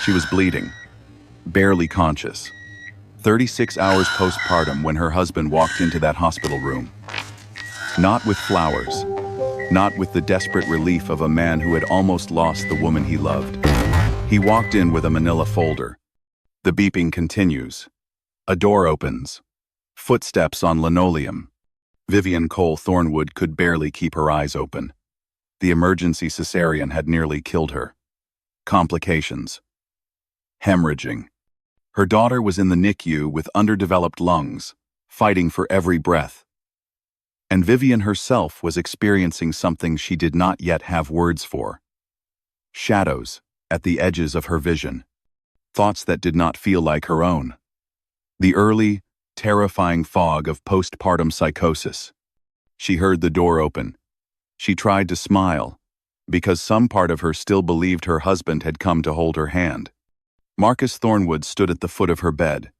She was bleeding, barely conscious. 36 hours postpartum when her husband walked into that hospital room. Not with flowers, not with the desperate relief of a man who had almost lost the woman he loved. He walked in with a manila folder. The beeping continues. A door opens. Footsteps on linoleum. Vivian Cole Thornwood could barely keep her eyes open. The emergency cesarean had nearly killed her. Complications. Hemorrhaging. Her daughter was in the NICU with underdeveloped lungs, fighting for every breath. And Vivian herself was experiencing something she did not yet have words for. Shadows at the edges of her vision. Thoughts that did not feel like her own. The early, terrifying fog of postpartum psychosis. She heard the door open. She tried to smile, because some part of her still believed her husband had come to hold her hand. Marcus Thornwood stood at the foot of her bed.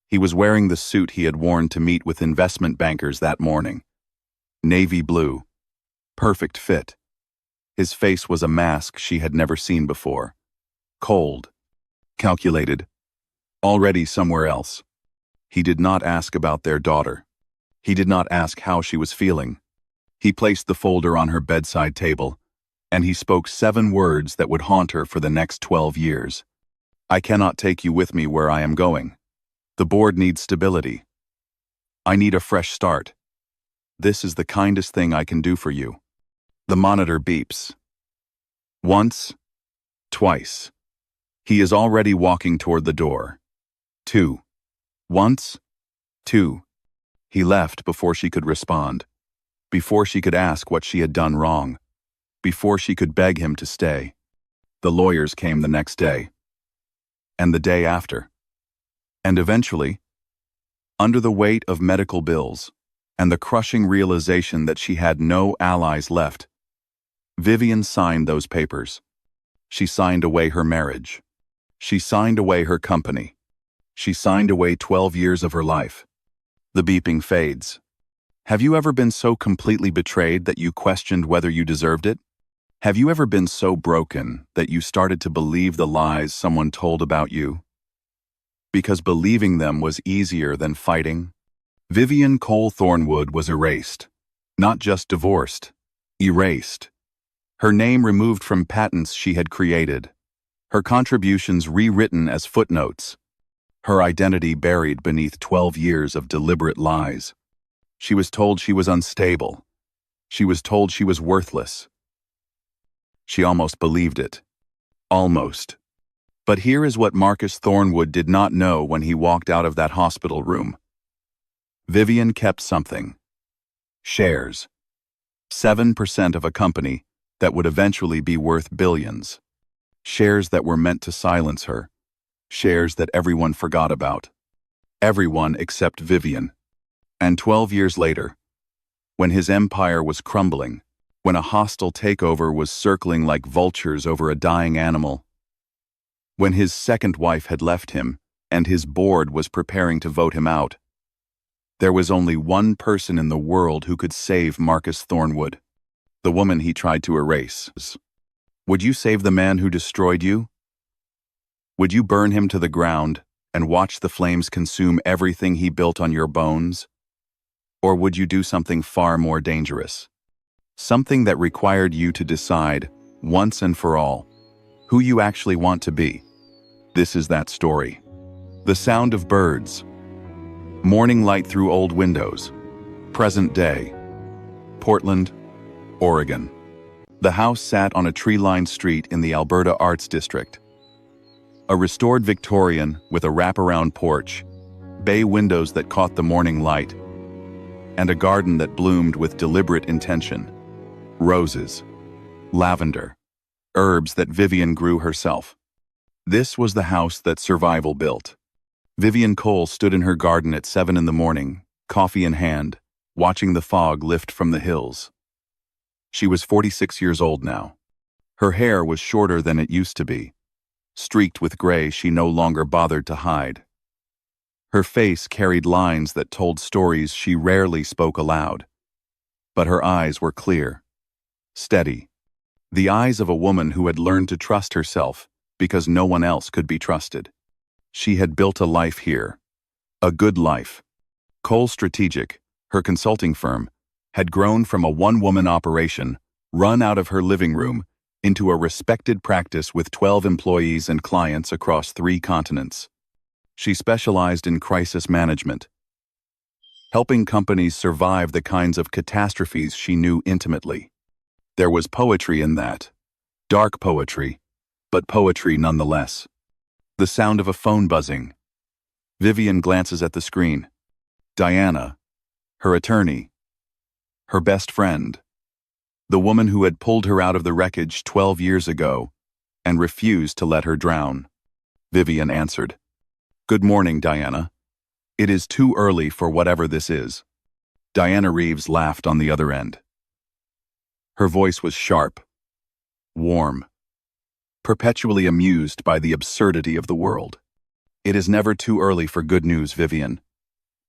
He was wearing the suit he had worn to meet with investment bankers that morning. Navy blue. Perfect fit. His face was a mask she had never seen before. Cold. Calculated. Already somewhere else. He did not ask about their daughter. He did not ask how she was feeling. He placed the folder on her bedside table, and he spoke 7 words that would haunt her for the next 12 years. I cannot take you with me where I am going. The board needs stability. I need a fresh start. This is the kindest thing I can do for you. The monitor beeps. Once, twice. He is already walking toward the door. 2. Once, 2. He left before she could respond, before she could ask what she had done wrong, before she could beg him to stay. The lawyers came the next day. And the day after. And eventually, under the weight of medical bills and the crushing realization that she had no allies left, Vivian signed those papers. She signed away her marriage. She signed away her company. She signed away 12 years of her life. The beeping fades. Have you ever been so completely betrayed that you questioned whether you deserved it? Have you ever been so broken that you started to believe the lies someone told about you? Because believing them was easier than fighting? Vivian Cole Thornwood was erased. Not just divorced. Erased. Her name removed from patents she had created. Her contributions rewritten as footnotes. Her identity buried beneath 12 years of deliberate lies. She was told she was unstable. She was told she was worthless. She almost believed it. Almost. But here is what Marcus Thornwood did not know when he walked out of that hospital room. Vivian kept something. Shares. 7% of a company that would eventually be worth billions. Shares that were meant to silence her. Shares that everyone forgot about. Everyone except Vivian. And 12 years later, when his empire was crumbling, when a hostile takeover was circling like vultures over a dying animal, when his second wife had left him and his board was preparing to vote him out, there was only one person in the world who could save Marcus Thornwood, the woman he tried to erase. Would you save the man who destroyed you? Would you burn him to the ground and watch the flames consume everything he built on your bones? Or would you do something far more dangerous? Something that required you to decide, once and for all, who you actually want to be. This is that story. The sound of birds. Morning light through old windows. Present day. Portland, Oregon. The house sat on a tree-lined street in the Alberta Arts District. A restored Victorian with a wraparound porch, bay windows that caught the morning light, and a garden that bloomed with deliberate intention. Roses, lavender, herbs that Vivian grew herself. This was the house that survival built. Vivian Cole stood in her garden at 7 in the morning, coffee in hand, watching the fog lift from the hills. She was 46 years old now. Her hair was shorter than it used to be, streaked with gray she no longer bothered to hide. Her face carried lines that told stories she rarely spoke aloud. But her eyes were clear, steady. The eyes of a woman who had learned to trust herself because no one else could be trusted. She had built a life here. A good life. Cole Strategic, her consulting firm, had grown from a one-woman operation run out of her living room into a respected practice with 12 employees and clients across 3 continents. She specialized in crisis management, helping companies survive the kinds of catastrophes she knew intimately. There was poetry in that. Dark poetry, but poetry nonetheless. The sound of a phone buzzing. Vivian glances at the screen. Diana, her attorney, her best friend, the woman who had pulled her out of the wreckage 12 years ago and refused to let her drown. Vivian answered. "Good morning, Diana. It is too early for whatever this is." Diana Reeves laughed on the other end. Her voice was sharp, warm, perpetually amused by the absurdity of the world. "It is never too early for good news, Vivian.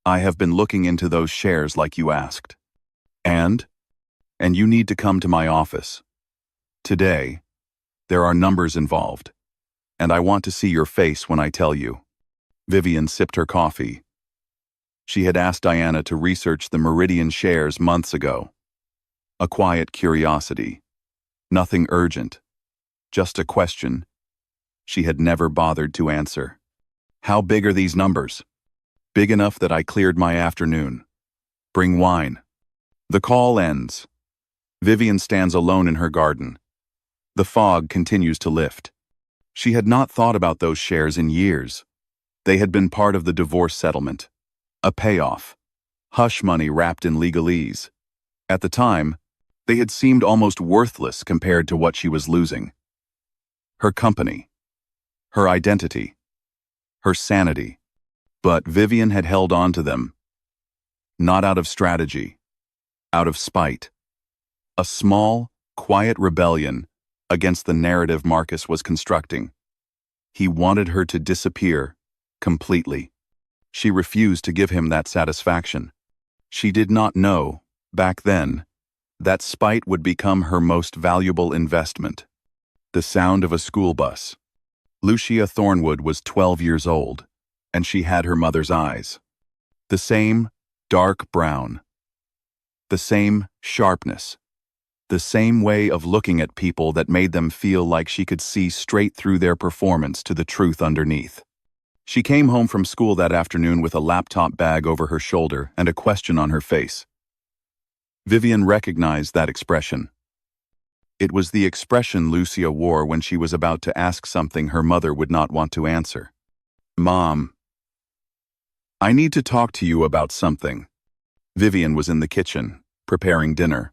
I have been looking into those shares like you asked. And you need to come to my office. Today, there are numbers involved, and I want to see your face when I tell you." Vivian sipped her coffee. She had asked Diana to research the Meridian shares months ago. A quiet curiosity. Nothing urgent. Just a question she had never bothered to answer. "How big are these numbers?" "Big enough that I cleared my afternoon. Bring wine." The call ends. Vivian stands alone in her garden. The fog continues to lift. She had not thought about those shares in years. They had been part of the divorce settlement. A payoff. Hush money wrapped in legalese. At the time, they had seemed almost worthless compared to what she was losing. Her company. Her identity. Her sanity. But Vivian had held on to them. Not out of strategy. Out of spite. A small, quiet rebellion against the narrative Marcus was constructing. He wanted her to disappear completely. She refused to give him that satisfaction. She did not know, back then, that spite would become her most valuable investment. The sound of a school bus. Lucia Thornwood was 12 years old, and she had her mother's eyes. The same dark brown. The same sharpness. The same way of looking at people that made them feel like she could see straight through their performance to the truth underneath. She came home from school that afternoon with a laptop bag over her shoulder and a question on her face. Vivian recognized that expression. It was the expression Lucia wore when she was about to ask something her mother would not want to answer. "Mom, I need to talk to you about something." Vivian was in the kitchen, preparing dinner.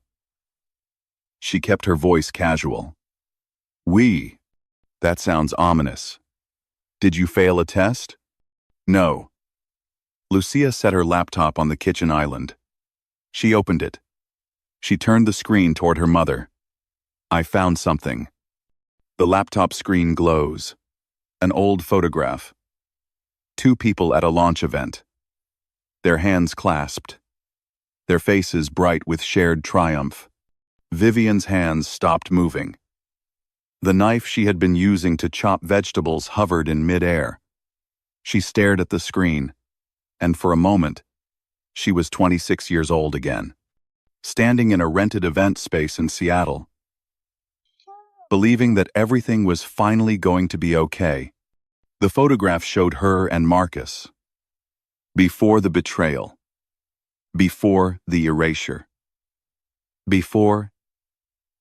She kept her voice casual. "We? That sounds ominous. Did you fail a test?" "No." Lucia set her laptop on the kitchen island. She opened it. She turned the screen toward her mother. "I found something." The laptop screen glows. An old photograph. 2 people at a launch event. Their hands clasped. Their faces bright with shared triumph. Vivian's hands stopped moving. The knife she had been using to chop vegetables hovered in mid-air. She stared at the screen, and for a moment, she was 26 years old again, standing in a rented event space in Seattle, believing that everything was finally going to be okay. The photograph showed her and Marcus. Before the betrayal. Before the erasure. Before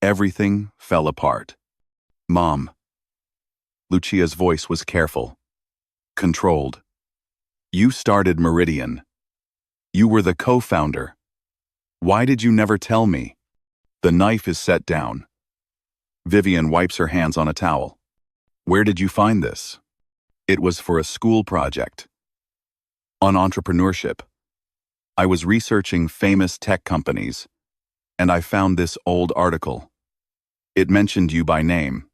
everything fell apart. "Mom." Lucia's voice was careful, controlled. "You started Meridian. You were the co-founder. Why did you never tell me?" The knife is set down. Vivian wipes her hands on a towel. "Where did you find this?" "It was for a school project. On entrepreneurship. I was researching famous tech companies, and I found this old article. It mentioned you by name.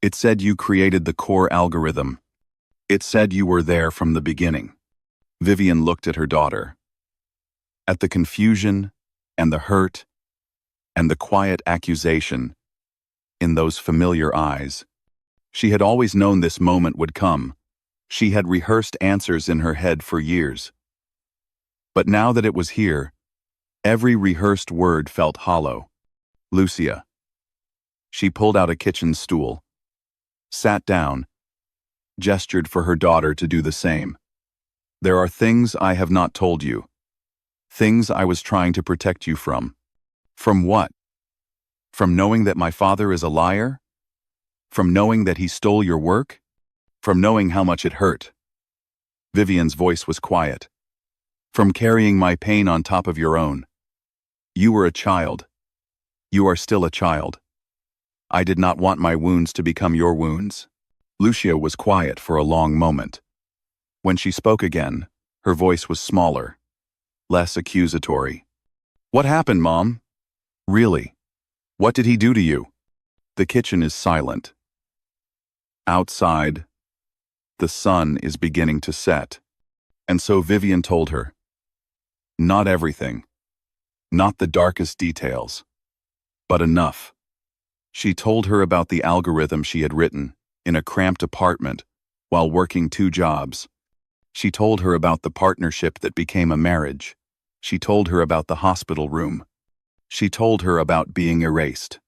It said you created the core algorithm. It said you were there from the beginning." Vivian looked at her daughter. At the confusion and the hurt and the quiet accusation in those familiar eyes, She had always known this moment would come. She had rehearsed answers in her head for years. But now that it was here, every rehearsed word felt hollow. Lucia. She pulled out a kitchen stool, sat down, gestured for her daughter to do the same. There are things I have not told you. Things I was trying to protect you from. From what? From knowing that my father is a liar? From knowing that he stole your work? From knowing how much it hurt? Vivian's voice was quiet. From carrying my pain on top of your own. You were a child. You are still a child. I did not want my wounds to become your wounds. Lucia was quiet for a long moment. When she spoke again, her voice was smaller, less accusatory. What happened, Mom? Really? What did he do to you? The kitchen is silent. Outside, the sun is beginning to set. And so Vivian told her. Not everything. Not the darkest details. But enough. She told her about the algorithm she had written in a cramped apartment while working 2 jobs. She told her about the partnership that became a marriage. She told her about the hospital room. She told her about being erased.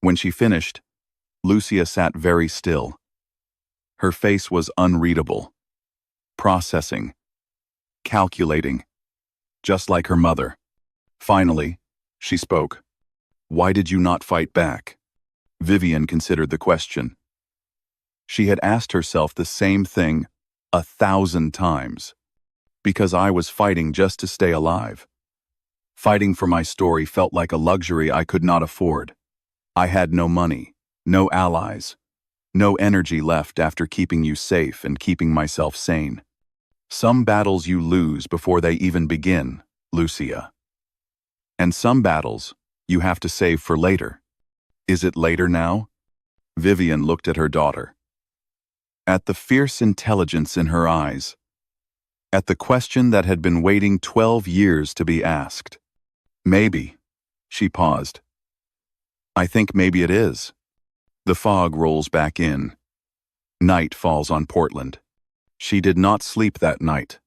When she finished, Lucia sat very still. Her face was unreadable. Processing. Calculating. Just like her mother. Finally, she spoke. Why did you not fight back? Vivian considered the question. She had asked herself the same thing 1,000 times. Because I was fighting just to stay alive. Fighting for my story felt like a luxury I could not afford. I had no money, no allies, no energy left after keeping you safe and keeping myself sane. Some battles you lose before they even begin, Lucia. And some battles you have to save for later. Is it later now? Vivian looked at her daughter. At the fierce intelligence in her eyes. At the question that had been waiting 12 years to be asked. Maybe. She paused. I think maybe it is. The fog rolls back in. Night falls on Portland. She did not sleep that night.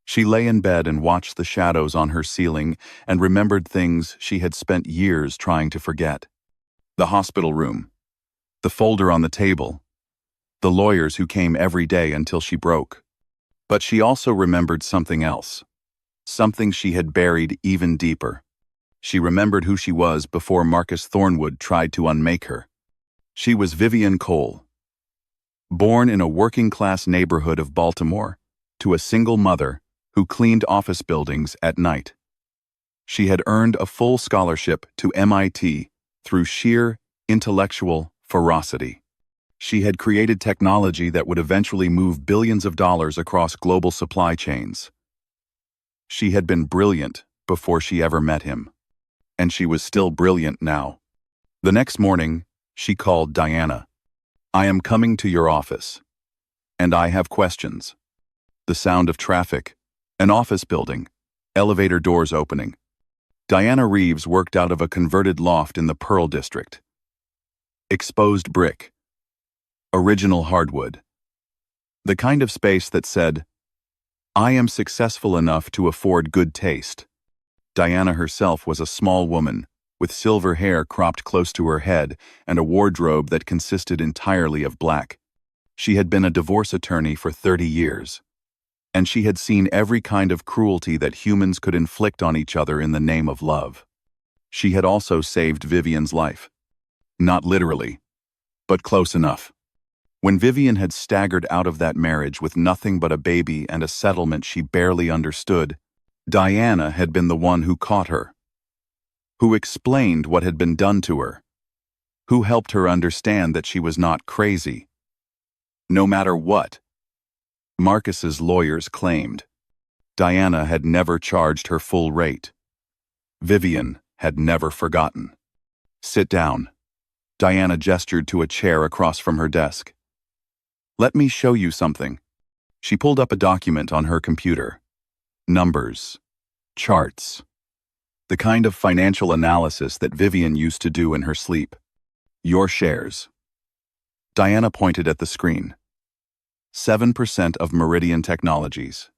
She lay in bed and watched the shadows on her ceiling and remembered things she had spent years trying to forget. The hospital room. The folder on the table. The lawyers who came every day until she broke. But she also remembered something else. Something she had buried even deeper. She remembered who she was before Marcus Thornwood tried to unmake her. She was Vivian Cole. Born in a working-class neighborhood of Baltimore, to a single mother who cleaned office buildings at night. She had earned a full scholarship to MIT through sheer intellectual ferocity. She had created technology that would eventually move billions of dollars across global supply chains. She had been brilliant before she ever met him. And she was still brilliant now. The next morning, she called Diana. I am coming to your office. And I have questions. The sound of traffic, an office building, elevator doors opening. Diana Reeves worked out of a converted loft in the Pearl District. Exposed brick. Original hardwood. The kind of space that said, I am successful enough to afford good taste. Diana herself was a small woman, with silver hair cropped close to her head and a wardrobe that consisted entirely of black. She had been a divorce attorney for 30 years. And she had seen every kind of cruelty that humans could inflict on each other in the name of love. She had also saved Vivian's life. Not literally, but close enough. When Vivian had staggered out of that marriage with nothing but a baby and a settlement she barely understood, Diana had been the one who caught her, who explained what had been done to her, who helped her understand that she was not crazy. No matter what, Marcus's lawyers claimed, Diana had never charged her full rate. Vivian had never forgotten. Sit down. Diana gestured to a chair across from her desk. Let me show you something. She pulled up a document on her computer. Numbers. Charts. The kind of financial analysis that Vivian used to do in her sleep. Your shares. Diana pointed at the screen. 7% of Meridian Technologies.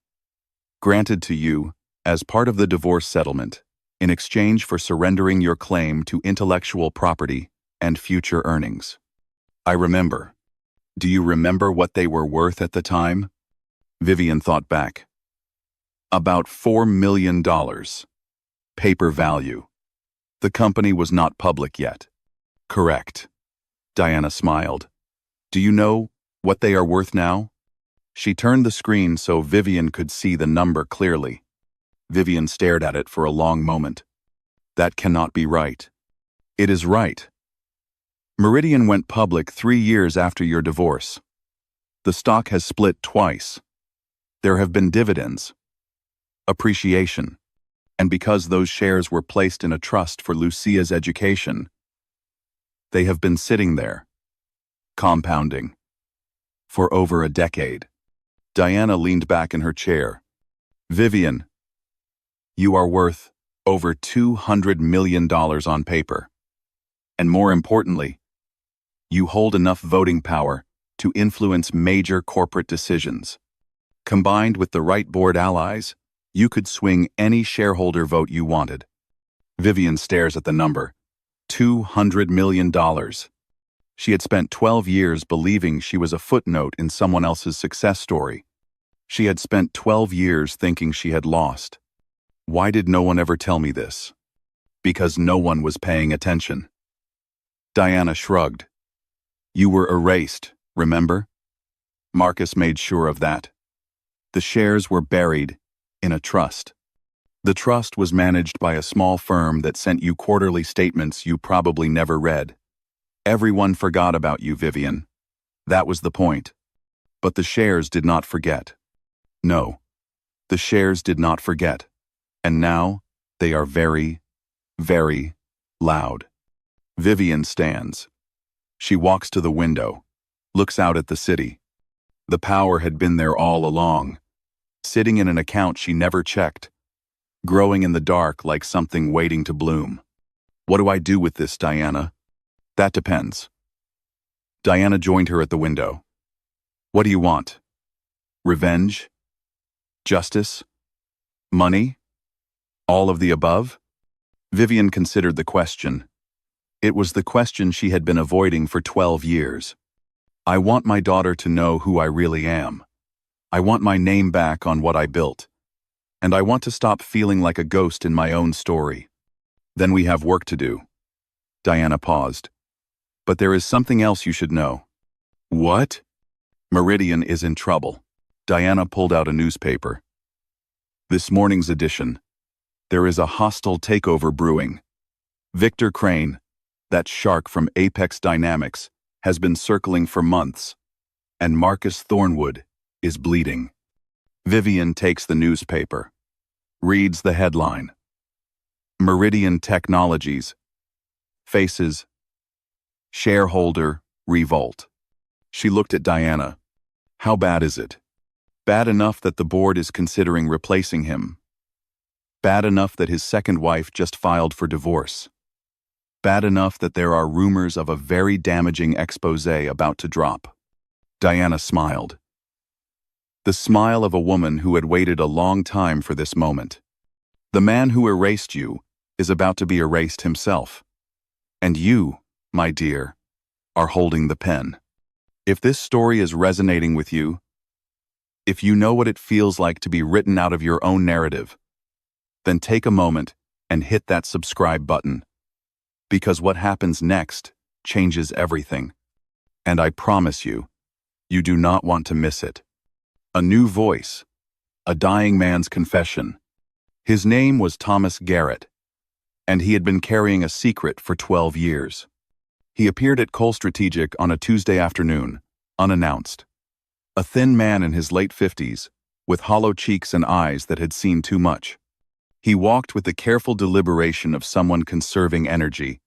Granted to you, as part of the divorce settlement, in exchange for surrendering your claim to intellectual property and future earnings. I remember. Do you remember what they were worth at the time? Vivian thought back. About $4 million. Paper value. The company was not public yet. Correct. Diana smiled. Do you know what they are worth now? She turned the screen so Vivian could see the number clearly. Vivian stared at it for a long moment. That cannot be right. It is right. Meridian went public 3 years after your divorce. The stock has split twice. There have been dividends, appreciation, and because those shares were placed in a trust for Lucia's education, they have been sitting there, compounding, for over a decade. Diana leaned back in her chair. Vivian, you are worth over $200 million on paper. And more importantly, you hold enough voting power to influence major corporate decisions. Combined with the right board allies, you could swing any shareholder vote you wanted. Vivian stares at the number. $200 million. She had spent 12 years believing she was a footnote in someone else's success story. She had spent 12 years thinking she had lost. Why did no one ever tell me this? Because no one was paying attention. Diana shrugged. You were erased, remember? Marcus made sure of that. The shares were buried in a trust. The trust was managed by a small firm that sent you quarterly statements you probably never read. Everyone forgot about you, Vivian. That was the point. But the shares did not forget. No, the shares did not forget. And now, they are very, very loud. Vivian stands. She walks to the window, looks out at the city. The power had been there all along, sitting in an account she never checked, growing in the dark like something waiting to bloom. What do I do with this, Diana? That depends. Diana joined her at the window. What do you want? Revenge? Justice? Money? All of the above? Vivian considered the question. It was the question she had been avoiding for 12 years. I want my daughter to know who I really am. I want my name back on what I built. And I want to stop feeling like a ghost in my own story. Then we have work to do. Diana paused. But there is something else you should know. What? Meridian is in trouble. Diana pulled out a newspaper. This morning's edition. There is a hostile takeover brewing. Victor Crane, that shark from Apex Dynamics, has been circling for months, and Marcus Thornwood is bleeding. Vivian takes the newspaper, reads the headline. Meridian Technologies faces shareholder revolt. She looked at Diana. How bad is it? Bad enough that the board is considering replacing him. Bad enough that his second wife just filed for divorce. Bad enough that there are rumors of a very damaging exposé about to drop. Diana smiled. The smile of a woman who had waited a long time for this moment. The man who erased you is about to be erased himself. And you, my dear, are holding the pen. If this story is resonating with you, if you know what it feels like to be written out of your own narrative, then take a moment and hit that subscribe button. Because what happens next changes everything. And I promise you, you do not want to miss it. A new voice, a dying man's confession. His name was Thomas Garrett, and he had been carrying a secret for 12 years. He appeared at Cole Strategic on a Tuesday afternoon, unannounced. A thin man in his late 50s, with hollow cheeks and eyes that had seen too much. He walked with the careful deliberation of someone conserving energy,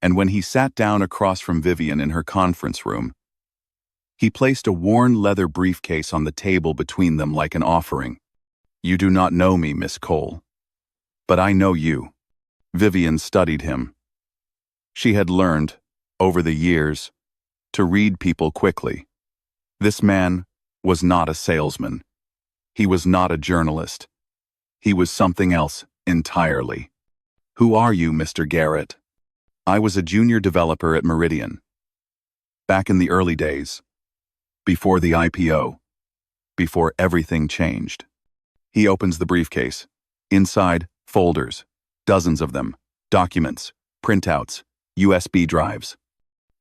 and when he sat down across from Vivian in her conference room, he placed a worn leather briefcase on the table between them like an offering. You do not know me, Miss Cole. But I know you. Vivian studied him. She had learned, over the years, to read people quickly. This man was not a salesman. He was not a journalist. He was something else entirely. Who are you, Mr. Garrett? I was a junior developer at Meridian. Back in the early days, before the IPO, before everything changed. He opens the briefcase. Inside, folders, dozens of them, documents, printouts, USB drives.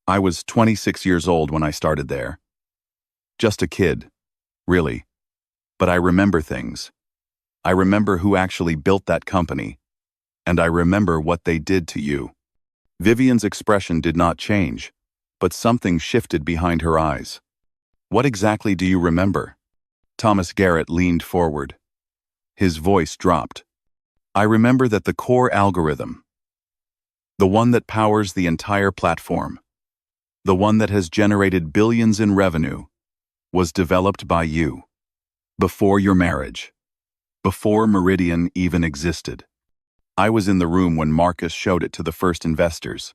I was 26 years old when I started there. Just a kid, really. But I remember things. I remember who actually built that company, and I remember what they did to you. Vivian's expression did not change, but something shifted behind her eyes. What exactly do you remember? Thomas Garrett leaned forward. His voice dropped. I remember that the core algorithm, the one that powers the entire platform, the one that has generated billions in revenue, was developed by you. Before your marriage. Before Meridian even existed. I was in the room when Marcus showed it to the first investors.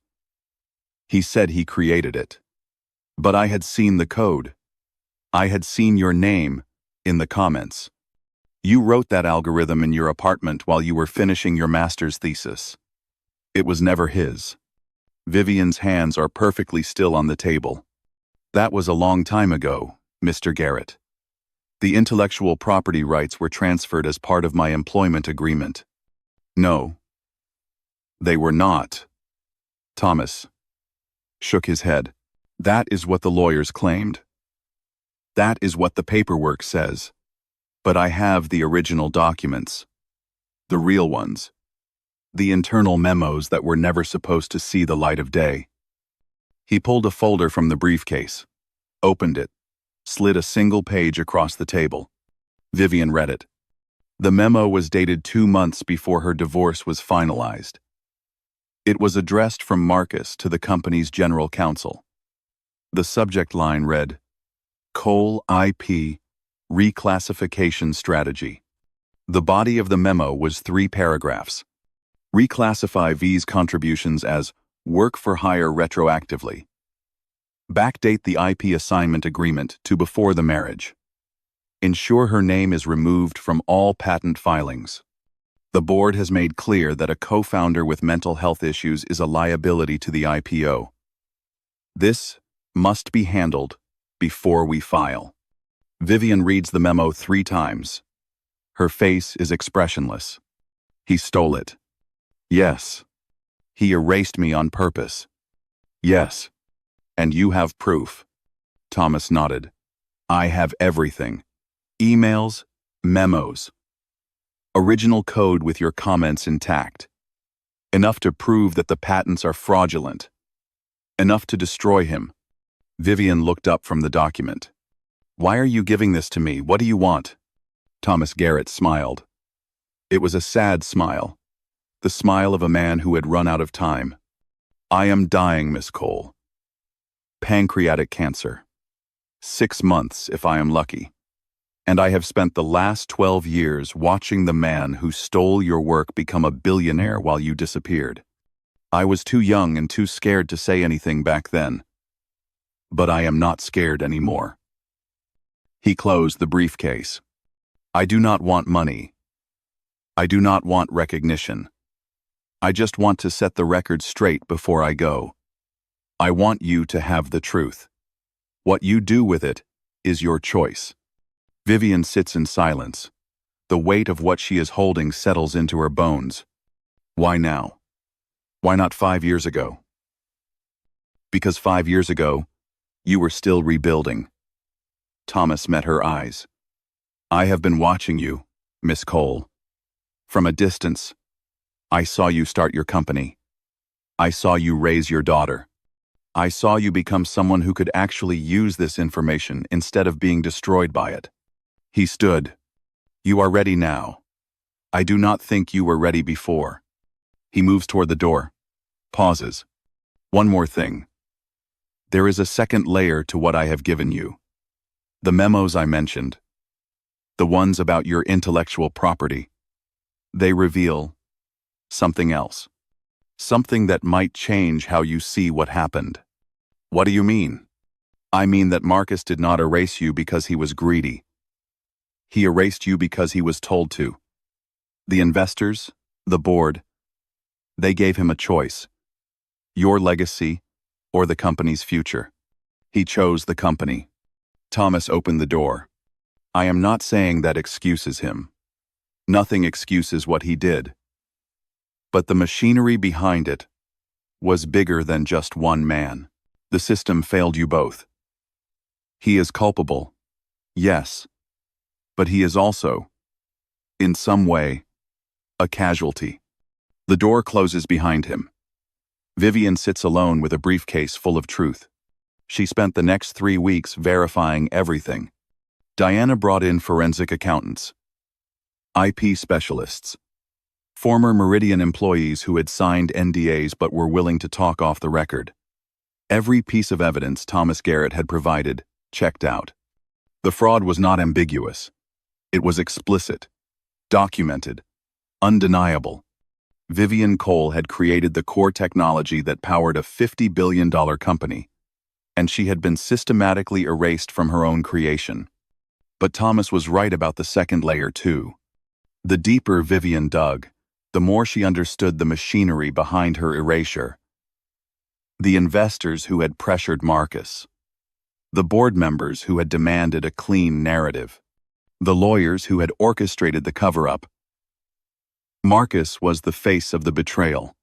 He said he created it. But I had seen the code. I had seen your name in the comments. You wrote that algorithm in your apartment while you were finishing your master's thesis. It was never his. Vivian's hands are perfectly still on the table. That was a long time ago, Mr. Garrett. The intellectual property rights were transferred as part of my employment agreement. No, they were not. Thomas shook his head. That is what the lawyers claimed. That is what the paperwork says. But I have the original documents. The real ones. The internal memos that were never supposed to see the light of day. He pulled a folder from the briefcase, opened it, slid a single page across the table. Vivian read it. The memo was dated 2 months before her divorce was finalized. It was addressed from Marcus to the company's general counsel. The subject line read, Cole IP Reclassification Strategy. The body of the memo was 3 paragraphs. Reclassify V's contributions as work for hire retroactively. Backdate the IP assignment agreement to before the marriage. Ensure her name is removed from all patent filings. The board has made clear that a co-founder with mental health issues is a liability to the IPO. This must be handled before we file. Vivian reads the memo 3 times. Her face is expressionless. He stole it. Yes. He erased me on purpose. Yes. And you have proof. Thomas nodded. I have everything. Emails, memos. Original code with your comments intact. Enough to prove that the patents are fraudulent. Enough to destroy him. Vivian looked up from the document. Why are you giving this to me? What do you want? Thomas Garrett smiled. It was a sad smile. The smile of a man who had run out of time. I am dying, Miss Cole. Pancreatic cancer. 6 months, if I am lucky. And I have spent the last 12 years watching the man who stole your work become a billionaire while you disappeared. I was too young and too scared to say anything back then. But I am not scared anymore. He closed the briefcase. I do not want money. I do not want recognition. I just want to set the record straight before I go. I want you to have the truth. What you do with it is your choice. Vivian sits in silence. The weight of what she is holding settles into her bones. Why now? Why not 5 years ago? Because 5 years ago, you were still rebuilding. Thomas met her eyes. I have been watching you, Miss Cole. From a distance, I saw you start your company. I saw you raise your daughter. I saw you become someone who could actually use this information instead of being destroyed by it. He stood. You are ready now. I do not think you were ready before. He moves toward the door. Pauses. One more thing. There is a second layer to what I have given you. The memos I mentioned. The ones about your intellectual property. They reveal something else. Something that might change how you see what happened. What do you mean? I mean that Marcus did not erase you because he was greedy. He erased you because he was told to. The investors, the board, they gave him a choice. Your legacy or the company's future. He chose the company. Thomas opened the door. I am not saying that excuses him. Nothing excuses what he did. But the machinery behind it was bigger than just one man. The system failed you both. He is culpable, yes, but he is also, in some way, a casualty. The door closes behind him. Vivian sits alone with a briefcase full of truth. She spent the next 3 weeks verifying everything. Diana brought in forensic accountants, IP specialists, former Meridian employees who had signed NDAs but were willing to talk off the record. Every piece of evidence Thomas Garrett had provided checked out. The fraud was not ambiguous. It was explicit, documented, undeniable. Vivian Cole had created the core technology that powered a $50 billion company, and she had been systematically erased from her own creation. But Thomas was right about the second layer too. The deeper Vivian dug, the more she understood the machinery behind her erasure. The investors who had pressured Marcus. The board members who had demanded a clean narrative. The lawyers who had orchestrated the cover-up. Marcus was the face of the betrayal,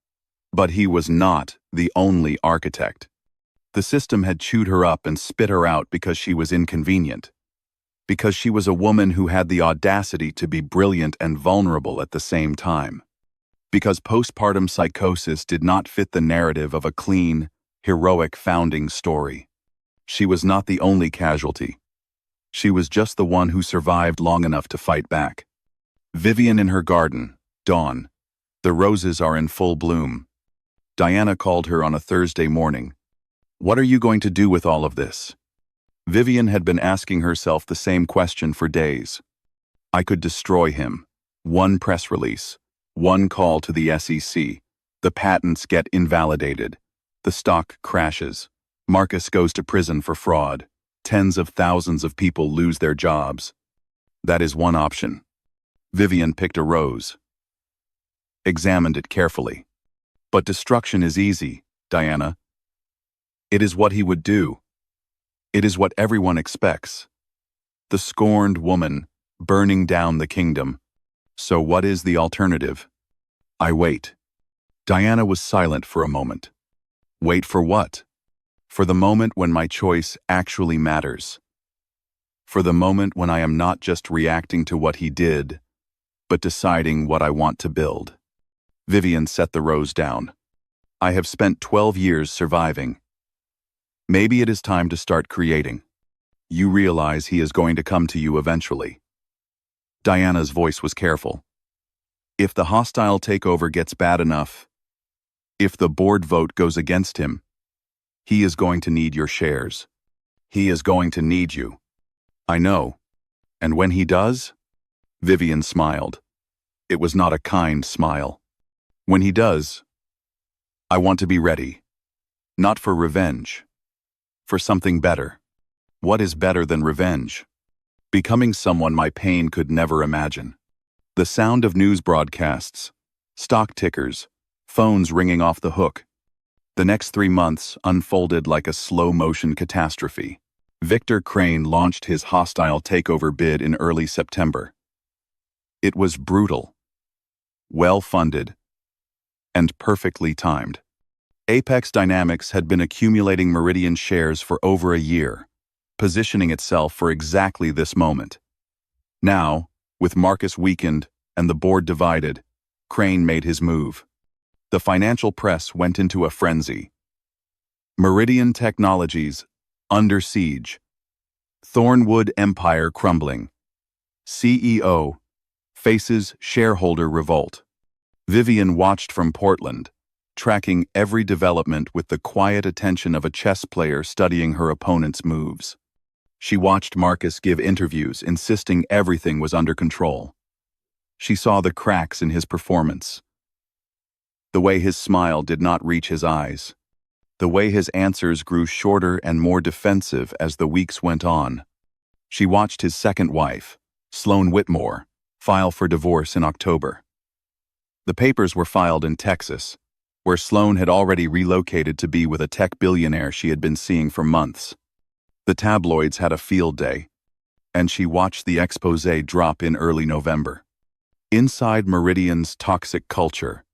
but he was not the only architect. The system had chewed her up and spit her out because she was inconvenient, because she was a woman who had the audacity to be brilliant and vulnerable at the same time, because postpartum psychosis did not fit the narrative of a clean, heroic founding story. She was not the only casualty. She was just the one who survived long enough to fight back. Vivian in her garden, dawn. The roses are in full bloom. Diana called her on a Thursday morning. What are you going to do with all of this? Vivian had been asking herself the same question for days. I could destroy him. One press release. One call to the SEC. The patents get invalidated. The stock crashes. Marcus goes to prison for fraud. Tens of thousands of people lose their jobs. That is one option. Vivian picked a rose. Examined it carefully. But destruction is easy, Diana. It is what he would do. It is what everyone expects. The scorned woman, burning down the kingdom. So what is the alternative? I wait. Diana was silent for a moment. Wait for what? For the moment when my choice actually matters. For the moment when I am not just reacting to what he did, but deciding what I want to build. Vivian set the rose down. I have spent 12 years surviving. Maybe it is time to start creating. You realize he is going to come to you eventually. Diana's voice was careful. If the hostile takeover gets bad enough, if the board vote goes against him, he is going to need your shares. He is going to need you. I know. And when he does? Vivian smiled. It was not a kind smile. When he does, I want to be ready. Not for revenge. For something better. What is better than revenge? Becoming someone my pain could never imagine. The sound of news broadcasts, stock tickers, phones ringing off the hook. The next 3 months unfolded like a slow-motion catastrophe. Victor Crane launched his hostile takeover bid in early September. It was brutal, well-funded, and perfectly timed. Apex Dynamics had been accumulating Meridian shares for over a year, positioning itself for exactly this moment. Now, with Marcus weakened and the board divided, Crane made his move. The financial press went into a frenzy. Meridian Technologies, under siege. Thornwood empire crumbling. CEO, faces shareholder revolt. Vivian watched from Portland, tracking every development with the quiet attention of a chess player studying her opponent's moves. She watched Marcus give interviews, insisting everything was under control. She saw the cracks in his performance. The way his smile did not reach his eyes. The way his answers grew shorter and more defensive as the weeks went on. She watched his second wife, Sloan Whitmore, file for divorce in October. The papers were filed in Texas, where Sloan had already relocated to be with a tech billionaire she had been seeing for months. The tabloids had a field day, and she watched the expose drop in early November. Inside Meridian's toxic culture.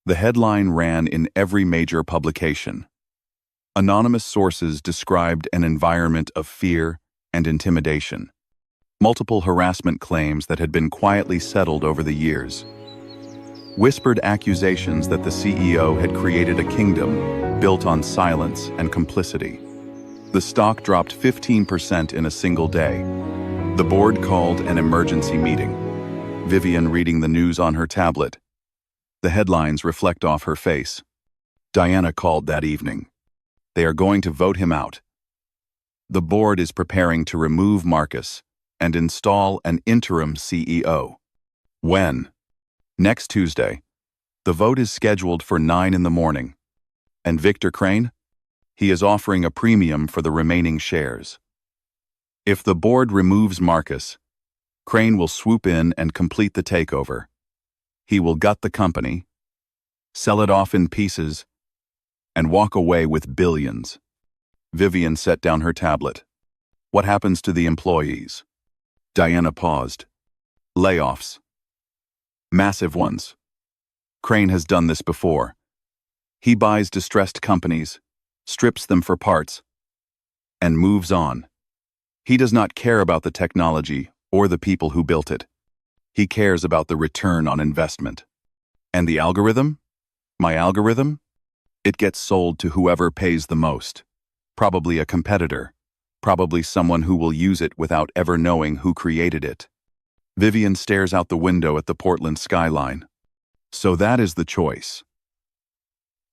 The headline ran in every major publication. Anonymous sources described an environment of fear and intimidation. Multiple harassment claims that had been quietly settled over the years. Whispered accusations that the CEO had created a kingdom built on silence and complicity. The stock dropped 15% in a single day. The board called an emergency meeting. Vivian reading the news on her tablet. The headlines reflect off her face. Diana called that evening. They are going to vote him out. The board is preparing to remove Marcus and install an interim CEO. When? Next Tuesday. The vote is scheduled for 9 in the morning. And Victor Crane? He is offering a premium for the remaining shares. If the board removes Marcus, Crane will swoop in and complete the takeover. He will gut the company, sell it off in pieces, and walk away with billions. Vivian set down her tablet. What happens to the employees? Diana paused. Layoffs. Massive ones. Crane has done this before. He buys distressed companies, strips them for parts, and moves on. He does not care about the technology or the people who built it. He cares about the return on investment. And the algorithm? My algorithm? It gets sold to whoever pays the most. Probably a competitor. Probably someone who will use it without ever knowing who created it. Vivian stares out the window at the Portland skyline. So that is the choice.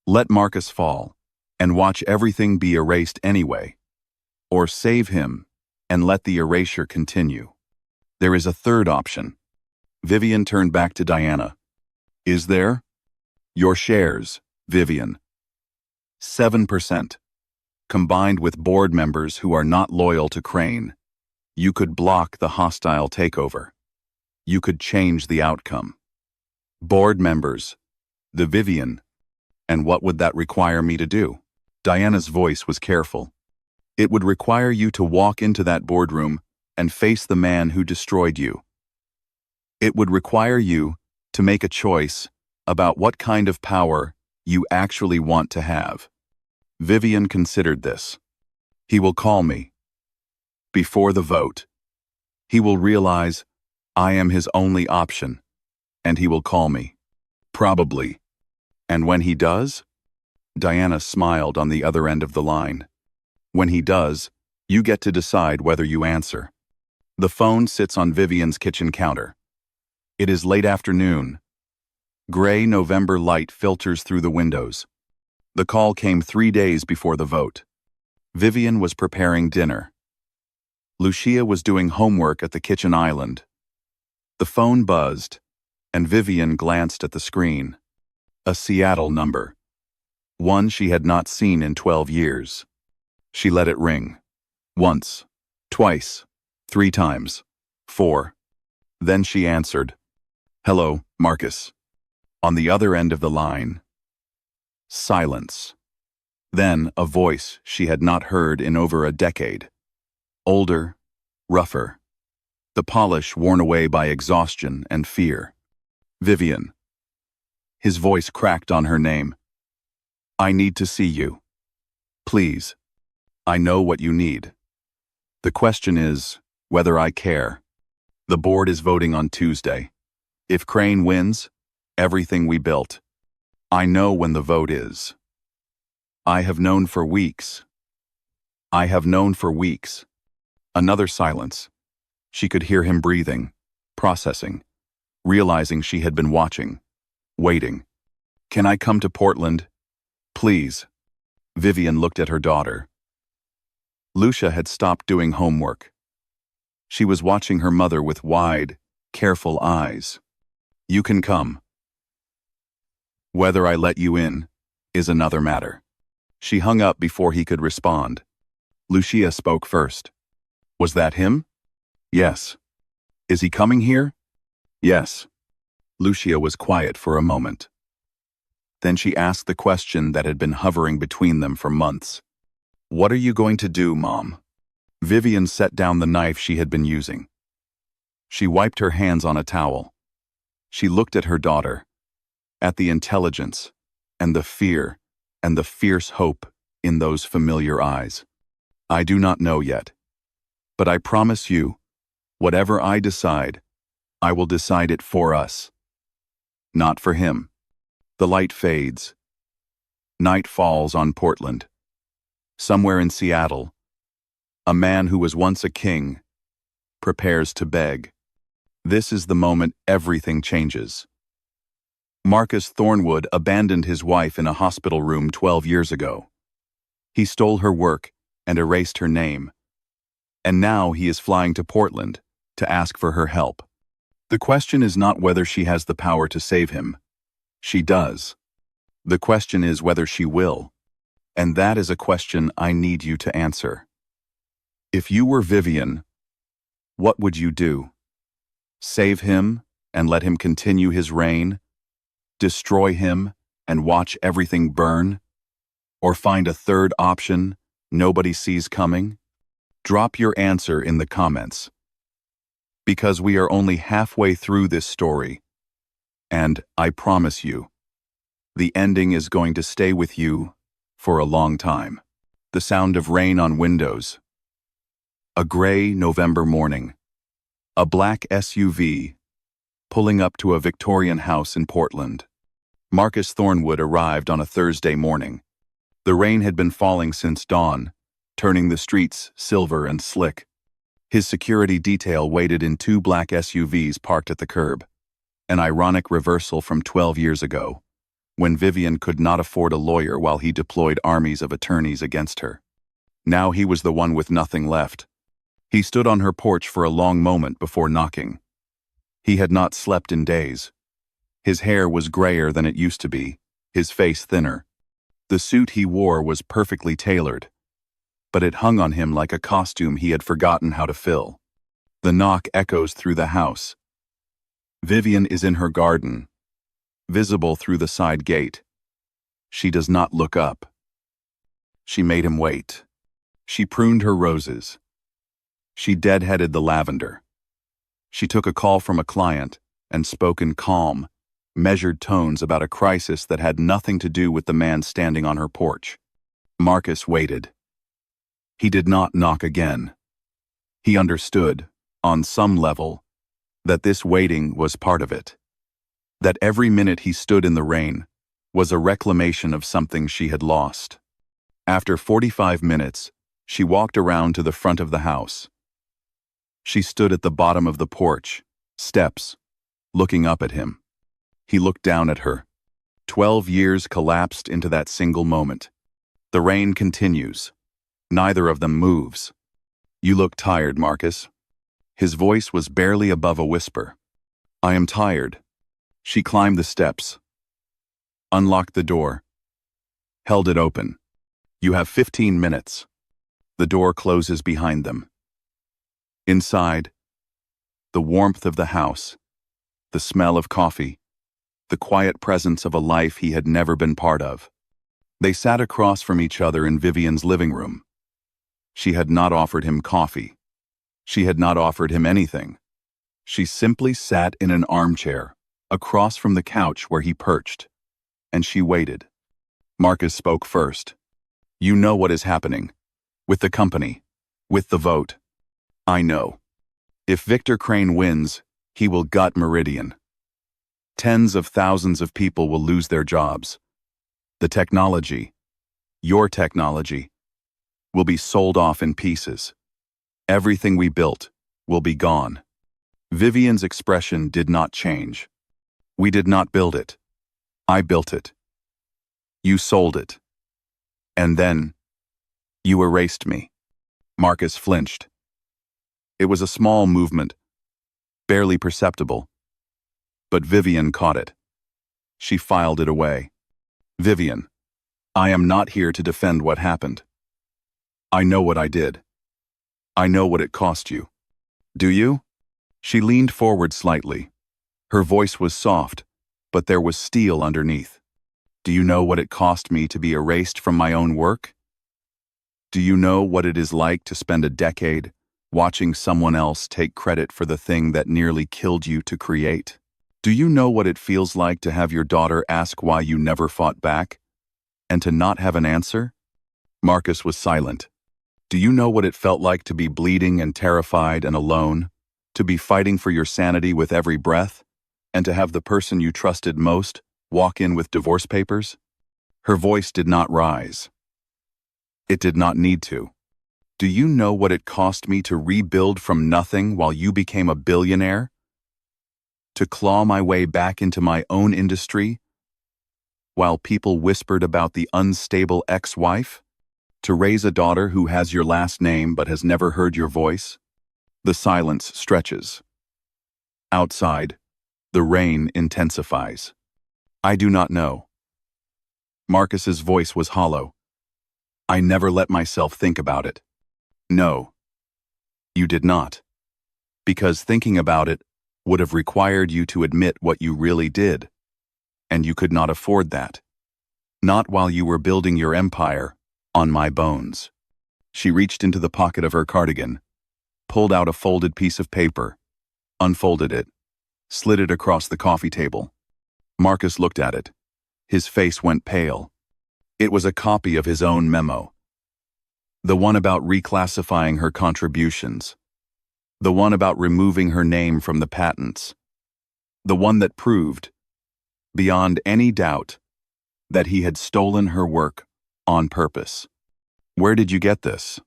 Let Marcus fall, and watch everything be erased anyway. Or save him, and let the erasure continue. There is a third option. Vivian turned back to Diana. Is there? Your shares, Vivian. 7%. Combined with board members who are not loyal to Crane. You could block the hostile takeover. You could change the outcome. Board members. The Vivian. And what would that require me to do? Diana's voice was careful. It would require you to walk into that boardroom and face the man who destroyed you. It would require you to make a choice about what kind of power you actually want to have. Vivian considered this. He will call me. Before the vote. He will realize I am his only option, and he will call me. Probably. And when he does? Diana smiled on the other end of the line. When he does, you get to decide whether you answer. The phone sits on Vivian's kitchen counter. It is late afternoon. Gray November light filters through the windows. The call came 3 days before the vote. Vivian was preparing dinner. Lucia was doing homework at the kitchen island. The phone buzzed, and Vivian glanced at the screen. A Seattle number. One she had not seen in 12 years. She let it ring. Once, twice, 3 times, 4. Then she answered. Hello, Marcus. On the other end of the line, silence. Then a voice she had not heard in over a decade. Older, rougher. The polish worn away by exhaustion and fear. Vivian. His voice cracked on her name. I need to see you. Please. I know what you need. The question is whether I care. The board is voting on Tuesday. If Crane wins, everything we built. I know when the vote is. I have known for weeks. I have known for weeks. Another silence. She could hear him breathing, processing, realizing she had been watching, waiting. Can I come to Portland? Please. Vivian looked at her daughter. Lucia had stopped doing homework. She was watching her mother with wide, careful eyes. You can come. Whether I let you in is another matter. She hung up before he could respond. Lucia spoke first. Was that him? Yes. Is he coming here? Yes. Lucia was quiet for a moment. Then she asked the question that had been hovering between them for months. What are you going to do, Mom? Vivian set down the knife she had been using. She wiped her hands on a towel. She looked at her daughter, at the intelligence, and the fear, and the fierce hope in those familiar eyes. I do not know yet. But I promise you, whatever I decide, I will decide it for us. Not for him. The light fades. Night falls on Portland. Somewhere in Seattle, a man who was once a king prepares to beg. This is the moment everything changes. Marcus Thornwood abandoned his wife in a hospital room 12 years ago. He stole her work and erased her name. And now he is flying to Portland to ask for her help. The question is not whether she has the power to save him. She does. The question is whether she will. And that is a question I need you to answer. If you were Vivian, what would you do? Save him and let him continue his reign? Destroy him and watch everything burn? Or find a third option nobody sees coming? Drop your answer in the comments. Because we are only halfway through this story. And I promise you, the ending is going to stay with you for a long time. The sound of rain on windows. A gray November morning. A black SUV pulling up to a Victorian house in Portland. Marcus Thornwood arrived on a Thursday morning. The rain had been falling since dawn, turning the streets silver and slick. His security detail waited in 2 black SUVs parked at the curb. An ironic reversal from 12 years ago, when Vivian could not afford a lawyer while he deployed armies of attorneys against her. Now he was the one with nothing left. He stood on her porch for a long moment before knocking. He had not slept in days. His hair was grayer than it used to be, his face thinner. The suit he wore was perfectly tailored, but it hung on him like a costume he had forgotten how to fill. The knock echoes through the house. Vivian is in her garden, visible through the side gate. She does not look up. She made him wait. She pruned her roses. She deadheaded the lavender. She took a call from a client and spoke in calm, measured tones about a crisis that had nothing to do with the man standing on her porch. Marcus waited. He did not knock again. He understood, on some level, that this waiting was part of it. That every minute he stood in the rain was a reclamation of something she had lost. After 45 minutes, she walked around to the front of the house. She stood at the bottom of the porch, steps, looking up at him. He looked down at her. 12 years collapsed into that single moment. The rain continues. Neither of them moves. You look tired, Marcus. His voice was barely above a whisper. I am tired. She climbed the steps, unlocked the door, held it open. You have 15 minutes. The door closes behind them. Inside, the warmth of the house, the smell of coffee, the quiet presence of a life he had never been part of. They sat across from each other in Vivian's living room. She had not offered him coffee. She had not offered him anything. She simply sat in an armchair, across from the couch where he perched, and she waited. Marcus spoke first. You know what is happening. With the company. With the vote. I know. If Victor Crane wins, he will gut Meridian. Tens of thousands of people will lose their jobs. The technology, your technology, will be sold off in pieces. Everything we built will be gone. Vivian's expression did not change. We did not build it. I built it. You sold it. And then, you erased me. Marcus flinched. It was a small movement, barely perceptible. But Vivian caught it. She filed it away. Vivian, I am not here to defend what happened. I know what I did. I know what it cost you. Do you? She leaned forward slightly. Her voice was soft, but there was steel underneath. Do you know what it cost me to be erased from my own work? Do you know what it is like to spend a decade watching someone else take credit for the thing that nearly killed you to create? Do you know what it feels like to have your daughter ask why you never fought back, and to not have an answer? Marcus was silent. Do you know what it felt like to be bleeding and terrified and alone, to be fighting for your sanity with every breath, and to have the person you trusted most walk in with divorce papers? Her voice did not rise. It did not need to. Do you know what it cost me to rebuild from nothing while you became a billionaire? To claw my way back into my own industry while people whispered about the unstable ex-wife? To raise a daughter who has your last name but has never heard your voice? The silence stretches. Outside, the rain intensifies. I do not know. Marcus's voice was hollow. I never let myself think about it. No, you did not. Because thinking about it would have required you to admit what you really did. And you could not afford that. Not while you were building your empire on my bones. She reached into the pocket of her cardigan, pulled out a folded piece of paper, unfolded it, slid it across the coffee table. Marcus looked at it. His face went pale. It was a copy of his own memo. The one about reclassifying her contributions. The one about removing her name from the patents. The one that proved, beyond any doubt, that he had stolen her work on purpose. Where did you get this?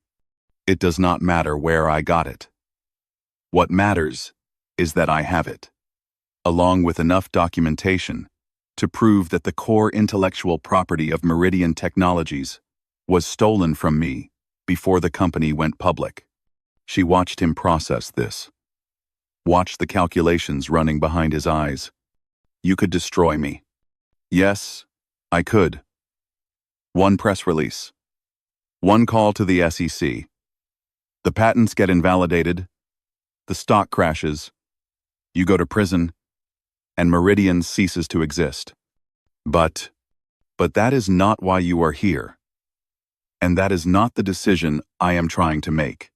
It does not matter where I got it. What matters is that I have it, along with enough documentation to prove that the core intellectual property of Meridian Technologies was stolen from me before the company went public. She watched him process this, watched the calculations running behind his eyes. You could destroy me. Yes, I could. One press release. One call to the SEC. The patents get invalidated. The stock crashes. You go to prison. And Meridian ceases to exist. But that is not why you are here. And that is not the decision I am trying to make.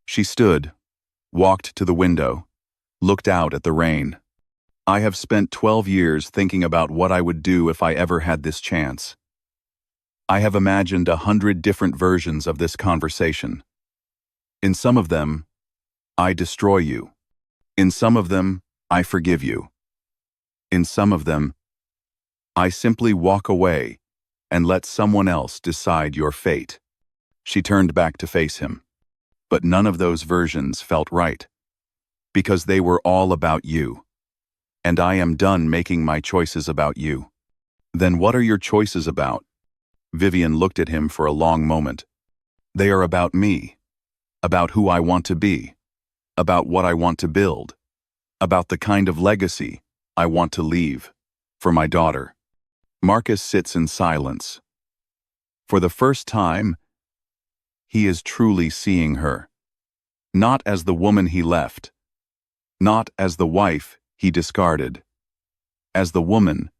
She stood, walked to the window, looked out at the rain. I have spent 12 years thinking about what I would do if I ever had this chance. I have imagined 100 different versions of this conversation. In some of them, I destroy you. In some of them, I forgive you. In some of them, I simply walk away and let someone else decide your fate. She turned back to face him. But none of those versions felt right, because they were all about you. And I am done making my choices about you. Then what are your choices about? Vivian looked at him for a long moment. They are about me, about who I want to be, about what I want to build, about the kind of legacy I want to leave for my daughter. Marcus sits in silence. For the first time, he is truly seeing her. Not as the woman he left, not as the wife he discarded, as the woman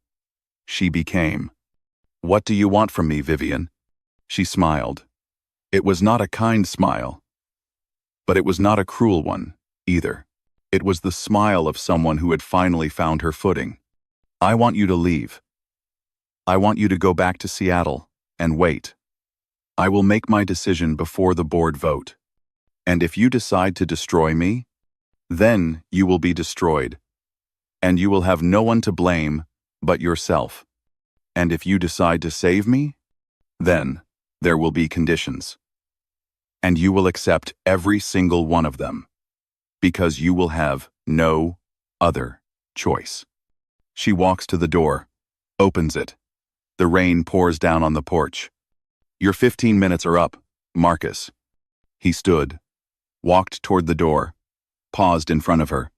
she became. What do you want from me, Vivian? She smiled. It was not a kind smile, but it was not a cruel one, either. It was the smile of someone who had finally found her footing. I want you to leave. I want you to go back to Seattle and wait. I will make my decision before the board vote. And if you decide to destroy me, then you will be destroyed. And you will have no one to blame but yourself. And if you decide to save me, then there will be conditions. And you will accept every single one of them, because you will have no other choice. She walks to the door, opens it. The rain pours down on the porch. Your 15 minutes are up, Marcus. He stood, walked toward the door, paused in front of her.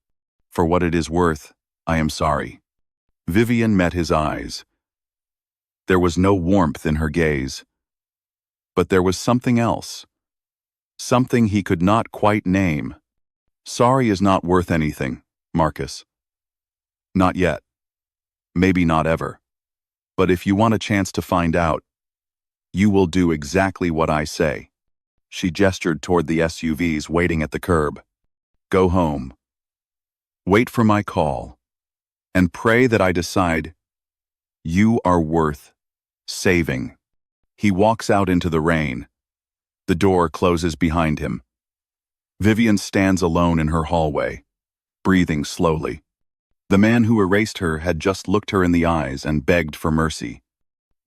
For what it is worth, I am sorry. Vivian met his eyes. There was no warmth in her gaze. But there was something else. Something he could not quite name. Sorry is not worth anything, Marcus. Not yet. Maybe not ever. But if you want a chance to find out, you will do exactly what I say. She gestured toward the SUVs waiting at the curb. Go home. Wait for my call. And pray that I decide you are worth saving. He walks out into the rain. The door closes behind him. Vivian stands alone in her hallway, breathing slowly. The man who erased her had just looked her in the eyes and begged for mercy.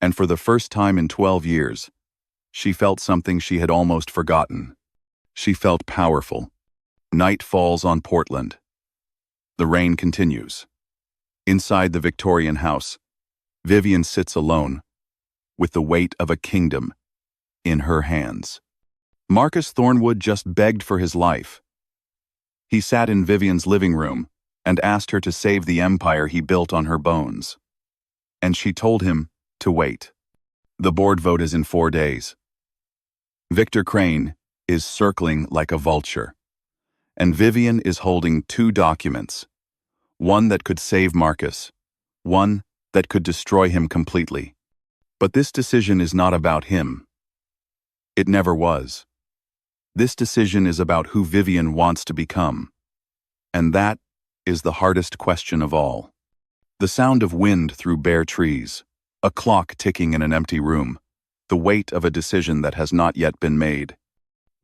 And for the first time in 12 years, she felt something she had almost forgotten. She felt powerful. Night falls on Portland. The rain continues. Inside the Victorian house, Vivian sits alone, with the weight of a kingdom in her hands. Marcus Thornwood just begged for his life. He sat in Vivian's living room and asked her to save the empire he built on her bones. And she told him to wait. The board vote is in 4 days. Victor Crane is circling like a vulture, and Vivian is holding 2 documents, one that could save Marcus, one that could destroy him completely. But this decision is not about him. It never was. This decision is about who Vivian wants to become. And that is the hardest question of all. The sound of wind through bare trees, a clock ticking in an empty room, the weight of a decision that has not yet been made.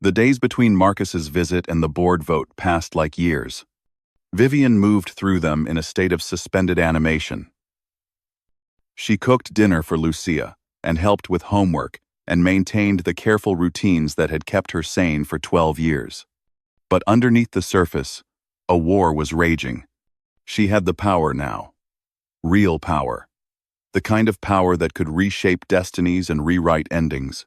The days between Marcus's visit and the board vote passed like years. Vivian moved through them in a state of suspended animation. She cooked dinner for Lucia and helped with homework and maintained the careful routines that had kept her sane for 12 years. But underneath the surface, a war was raging. She had the power now. Real power. The kind of power that could reshape destinies and rewrite endings.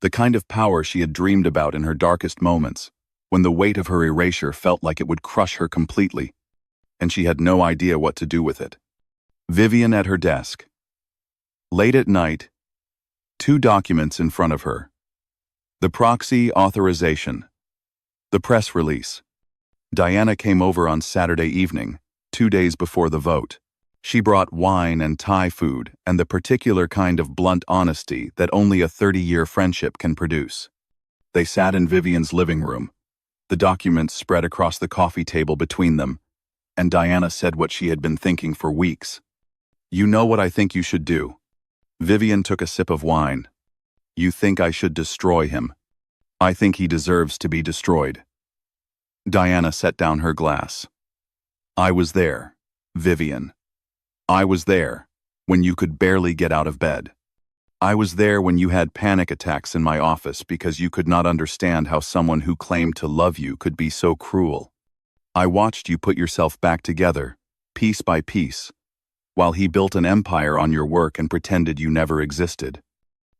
The kind of power she had dreamed about in her darkest moments, when the weight of her erasure felt like it would crush her completely, and she had no idea what to do with it. Vivian at her desk. Late at night, 2 documents in front of her. The proxy authorization. The press release. Diana came over on Saturday evening, 2 days before the vote. She brought wine and Thai food and the particular kind of blunt honesty that only a 30-year friendship can produce. They sat in Vivian's living room, the documents spread across the coffee table between them, and Diana said what she had been thinking for weeks. You know what I think you should do. Vivian took a sip of wine. You think I should destroy him. I think he deserves to be destroyed. Diana set down her glass. I was there, Vivian. I was there when you could barely get out of bed. I was there when you had panic attacks in my office because you could not understand how someone who claimed to love you could be so cruel. I watched you put yourself back together, piece by piece, while he built an empire on your work and pretended you never existed.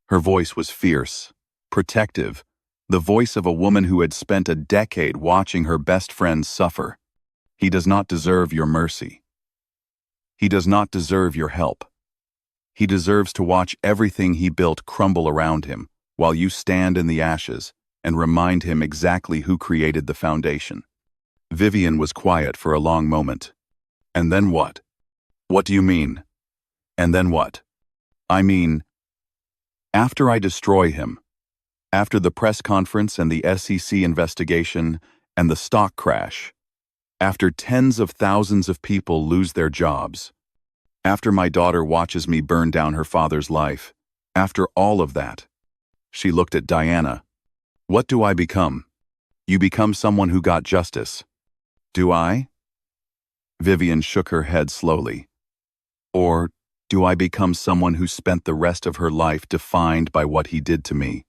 Her voice was fierce, protective, the voice of a woman who had spent a decade watching her best friends suffer. He does not deserve your mercy. He does not deserve your help. He deserves to watch everything he built crumble around him while you stand in the ashes and remind him exactly who created the foundation. Vivian was quiet for a long moment. And then what? What do you mean? And then what? I mean, after I destroy him, after the press conference and the SEC investigation and the stock crash, after tens of thousands of people lose their jobs, after my daughter watches me burn down her father's life, after all of that, she looked at Diana. What do I become? You become someone who got justice. Do I? Vivian shook her head slowly. Or do I become someone who spent the rest of her life defined by what he did to me?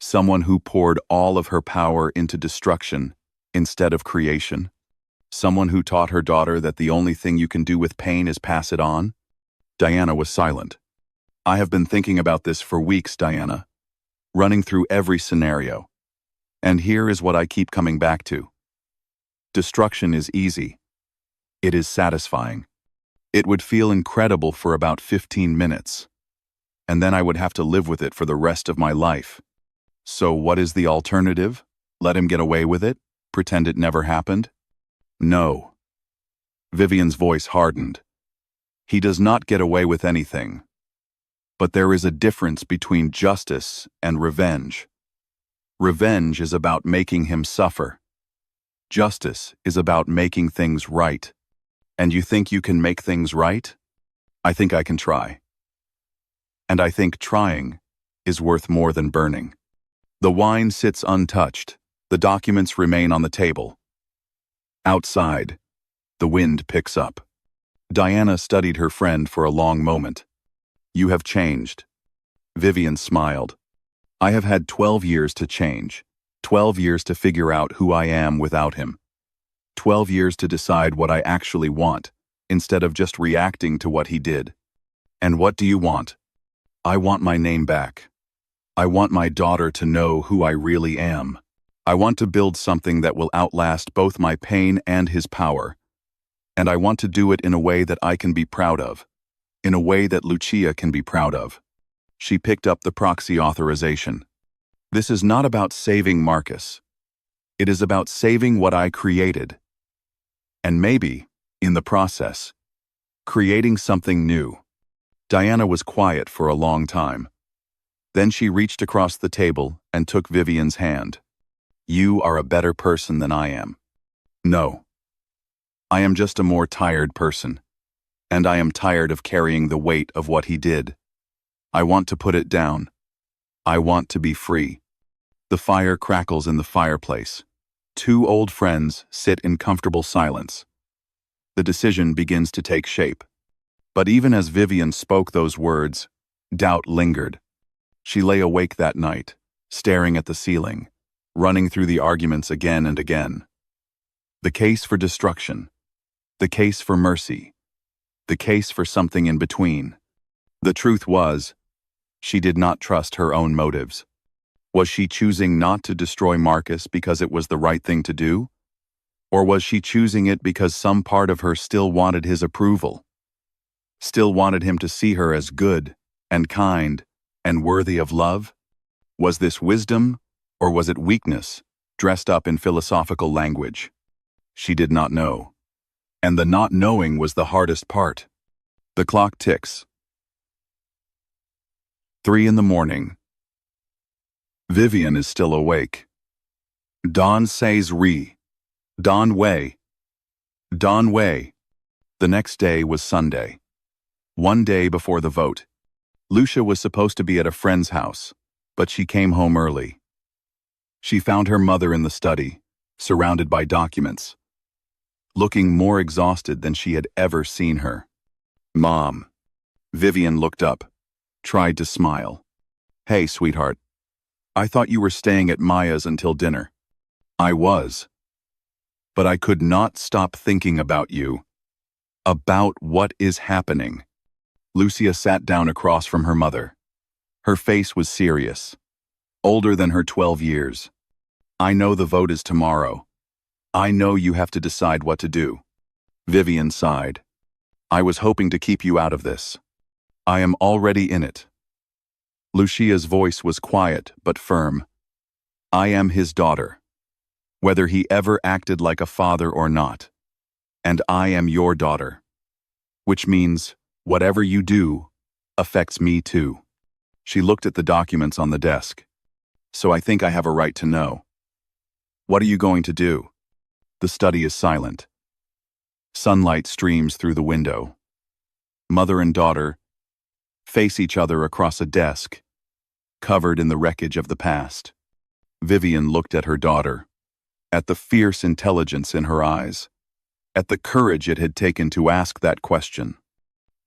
Someone who poured all of her power into destruction instead of creation? Someone who taught her daughter that the only thing you can do with pain is pass it on? Diana was silent. I have been thinking about this for weeks, Diana, running through every scenario. And here is what I keep coming back to. Destruction is easy. It is satisfying. It would feel incredible for about 15 minutes. and then I would have to live with it for the rest of my life. So what is the alternative? Let him get away with it? Pretend it never happened? No. Vivian's voice hardened. He does not get away with anything. But there is a difference between justice and revenge. Revenge is about making him suffer. Justice is about making things right. And you think you can make things right? I think I can try. And I think trying is worth more than burning. The wine sits untouched. The documents remain on the table. Outside, the wind picks up. Diana studied her friend for a long moment. You have changed. Vivian smiled. I have had 12 years to change. 12 years to figure out who I am without him. 12 years to decide what I actually want, instead of just reacting to what he did. And what do you want? I want my name back. I want my daughter to know who I really am. I want to build something that will outlast both my pain and his power. And I want to do it in a way that I can be proud of. In a way that Lucia can be proud of. She picked up the proxy authorization. This is not about saving Marcus. It is about saving what I created. And maybe, in the process, creating something new. Diana was quiet for a long time. Then she reached across the table and took Vivian's hand. You are a better person than I am. No. I am just a more tired person. And I am tired of carrying the weight of what he did. I want to put it down. I want to be free. The fire crackles in the fireplace. Two old friends sit in comfortable silence. The decision begins to take shape. But even as Vivian spoke those words, doubt lingered. She lay awake that night, staring at the ceiling, running through the arguments again and again. The case for destruction. The case for mercy. The case for something in between. The truth was, she did not trust her own motives. Was she choosing not to destroy Marcus because it was the right thing to do? Or was she choosing it because some part of her still wanted his approval? Still wanted him to see her as good and kind and worthy of love? Was this wisdom, or was it weakness, dressed up in philosophical language? She did not know. And the not knowing was the hardest part. The clock ticks. 3 a.m. Vivian is still awake. Don says re. Don Wei. Don Wei. The next day was Sunday. One day before the vote. Lucia was supposed to be at a friend's house, but she came home early. She found her mother in the study, surrounded by documents, looking more exhausted than she had ever seen her. Mom. Vivian looked up, tried to smile. Hey, sweetheart. I thought you were staying at Maya's until dinner. I was. But I could not stop thinking about you. About what is happening. Lucia sat down across from her mother. Her face was serious. Older than her 12 years. I know the vote is tomorrow. I know you have to decide what to do. Vivian sighed. I was hoping to keep you out of this. I am already in it. Lucia's voice was quiet but firm. I am his daughter. Whether he ever acted like a father or not. And I am your daughter. Which means, whatever you do, affects me too. She looked at the documents on the desk. So I think I have a right to know. What are you going to do? The study is silent. Sunlight streams through the window. Mother and daughter face each other across a desk, covered in the wreckage of the past. Vivian looked at her daughter, at the fierce intelligence in her eyes, at the courage it had taken to ask that question.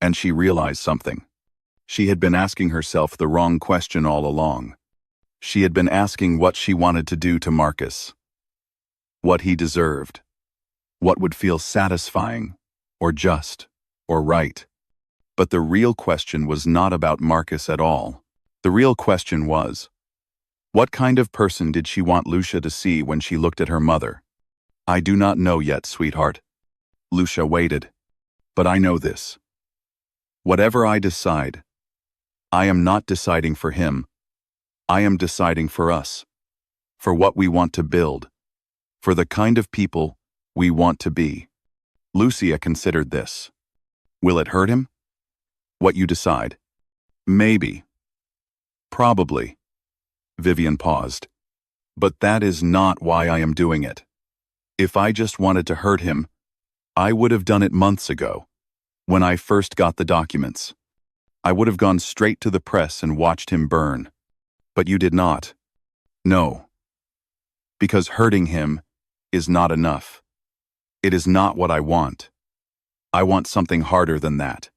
And she realized something. She had been asking herself the wrong question all along. She had been asking what she wanted to do to Marcus. What he deserved. What would feel satisfying, or just, or right. But the real question was not about Marcus at all. The real question was, what kind of person did she want Lucia to see when she looked at her mother? I do not know yet, sweetheart. Lucia waited. But I know this. Whatever I decide, I am not deciding for him. I am deciding for us, for what we want to build, for the kind of people we want to be. Lucia considered this. Will it hurt him? What you decide. Maybe. Probably. Vivian paused. But that is not why I am doing it. If I just wanted to hurt him, I would have done it months ago, when I first got the documents. I would have gone straight to the press and watched him burn. But you did not. No. Because hurting him is not enough. It is not what I want. I want something harder than that.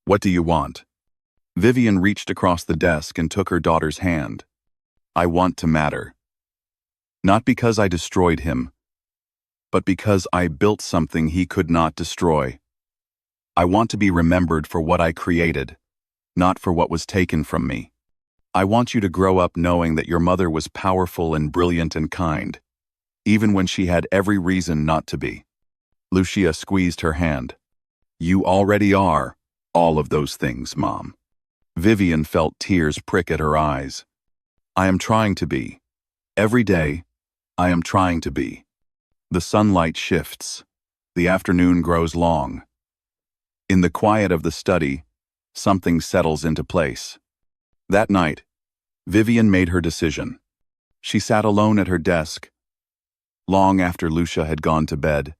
What do you want? Vivian reached across the desk and took her daughter's hand. I want to matter. Not because I destroyed him, but because I built something he could not destroy. I want to be remembered for what I created, not for what was taken from me. I want you to grow up knowing that your mother was powerful and brilliant and kind, even when she had every reason not to be. Lucia squeezed her hand. You already are all of those things, Mom. Vivian felt tears prick at her eyes. I am trying to be. Every day, I am trying to be. The sunlight shifts. The afternoon grows long. In the quiet of the study, something settles into place. That night, Vivian made her decision. She sat alone at her desk, long after Lucia had gone to bed,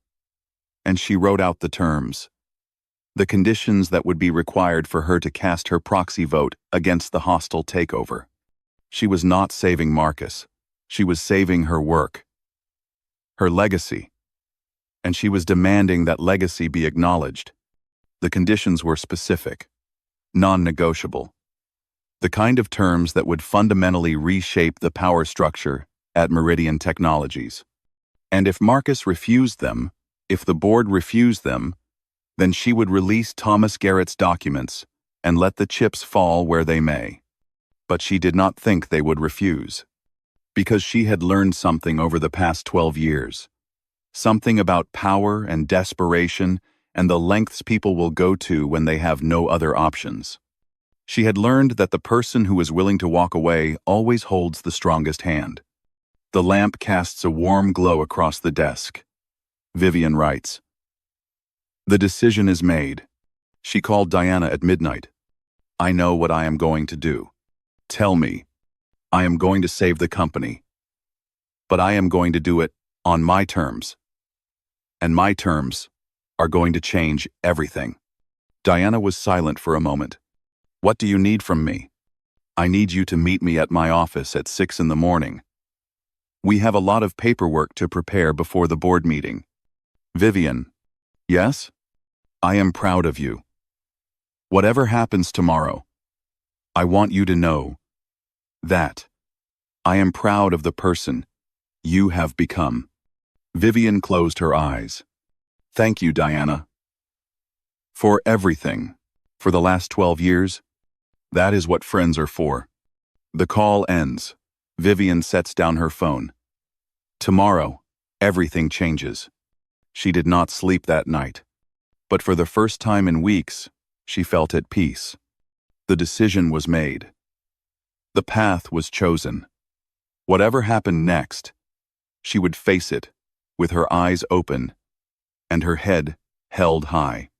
and she wrote out the terms, the conditions that would be required for her to cast her proxy vote against the hostile takeover. She was not saving Marcus. She was saving her work, her legacy, and she was demanding that legacy be acknowledged. The conditions were specific, non-negotiable, the kind of terms that would fundamentally reshape the power structure at Meridian Technologies. And if Marcus refused them, if the board refused them, then she would release Thomas Garrett's documents and let the chips fall where they may. But she did not think they would refuse. Because she had learned something over the past 12 years. Something about power and desperation and the lengths people will go to when they have no other options. She had learned that the person who is willing to walk away always holds the strongest hand. The lamp casts a warm glow across the desk. Vivian writes, The decision is made. She called Diana at midnight. I know what I am going to do. Tell me. I am going to save the company. But I am going to do it on my terms. And my terms are going to change everything. Diana was silent for a moment. What do you need from me? I need you to meet me at my office at 6 in the morning. We have a lot of paperwork to prepare before the board meeting. Vivian. Yes? I am proud of you. Whatever happens tomorrow, I want you to know that I am proud of the person you have become. Vivian closed her eyes. Thank you, Diana. For everything. For the last 12 years. That is what friends are for. The call ends. Vivian sets down her phone. Tomorrow, everything changes. She did not sleep that night. But for the first time in weeks, she felt at peace. The decision was made. The path was chosen. Whatever happened next, she would face it with her eyes open and her head held high.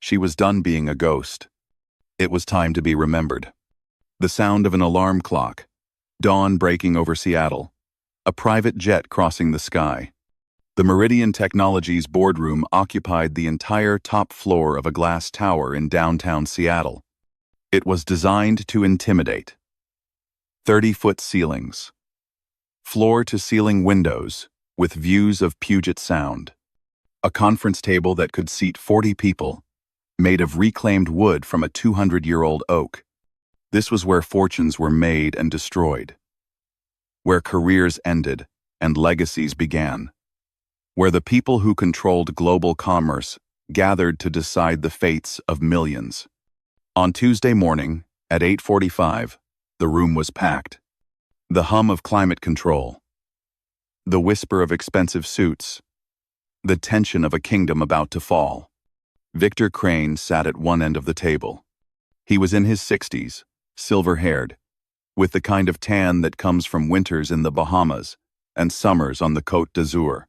She was done being a ghost. It was time to be remembered. The sound of an alarm clock, dawn breaking over Seattle, a private jet crossing the sky. The Meridian Technologies boardroom occupied the entire top floor of a glass tower in downtown Seattle. It was designed to intimidate. 30-foot ceilings. Floor-to-ceiling windows with views of Puget Sound. A conference table that could seat 40 people, made of reclaimed wood from a 200-year-old oak. This was where fortunes were made and destroyed. Where careers ended and legacies began. Where the people who controlled global commerce gathered to decide the fates of millions. On Tuesday morning, at 8:45, the room was packed. The hum of climate control. The whisper of expensive suits. The tension of a kingdom about to fall. Victor Crane sat at one end of the table. He was in his 60s, silver-haired, with the kind of tan that comes from winters in the Bahamas and summers on the Côte d'Azur.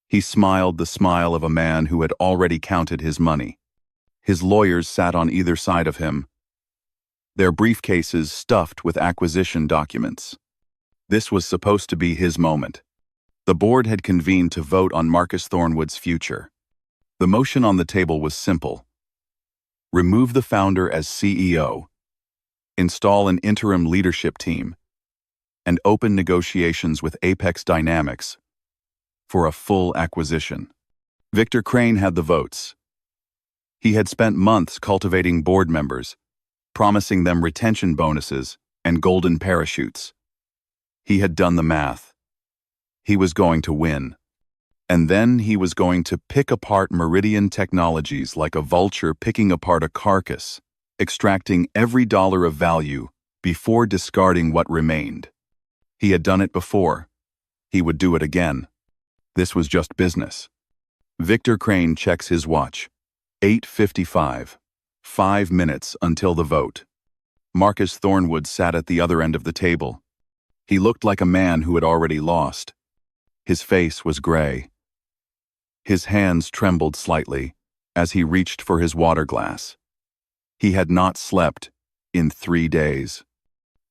He smiled the smile of a man who had already counted his money. His lawyers sat on either side of him, their briefcases stuffed with acquisition documents. This was supposed to be his moment. The board had convened to vote on Marcus Thornwood's future. The motion on the table was simple. Remove the founder as CEO, install an interim leadership team, and open negotiations with Apex Dynamics for a full acquisition. Victor Crane had the votes. He had spent months cultivating board members, promising them retention bonuses and golden parachutes. He had done the math. He was going to win. And then he was going to pick apart Meridian Technologies like a vulture picking apart a carcass, extracting every dollar of value before discarding what remained. He had done it before. He would do it again. This was just business. Victor Crane checks his watch. 8:55. 5 minutes until the vote. Marcus Thornwood sat at the other end of the table. He looked like a man who had already lost. His face was gray. His hands trembled slightly as he reached for his water glass. He had not slept in 3 days.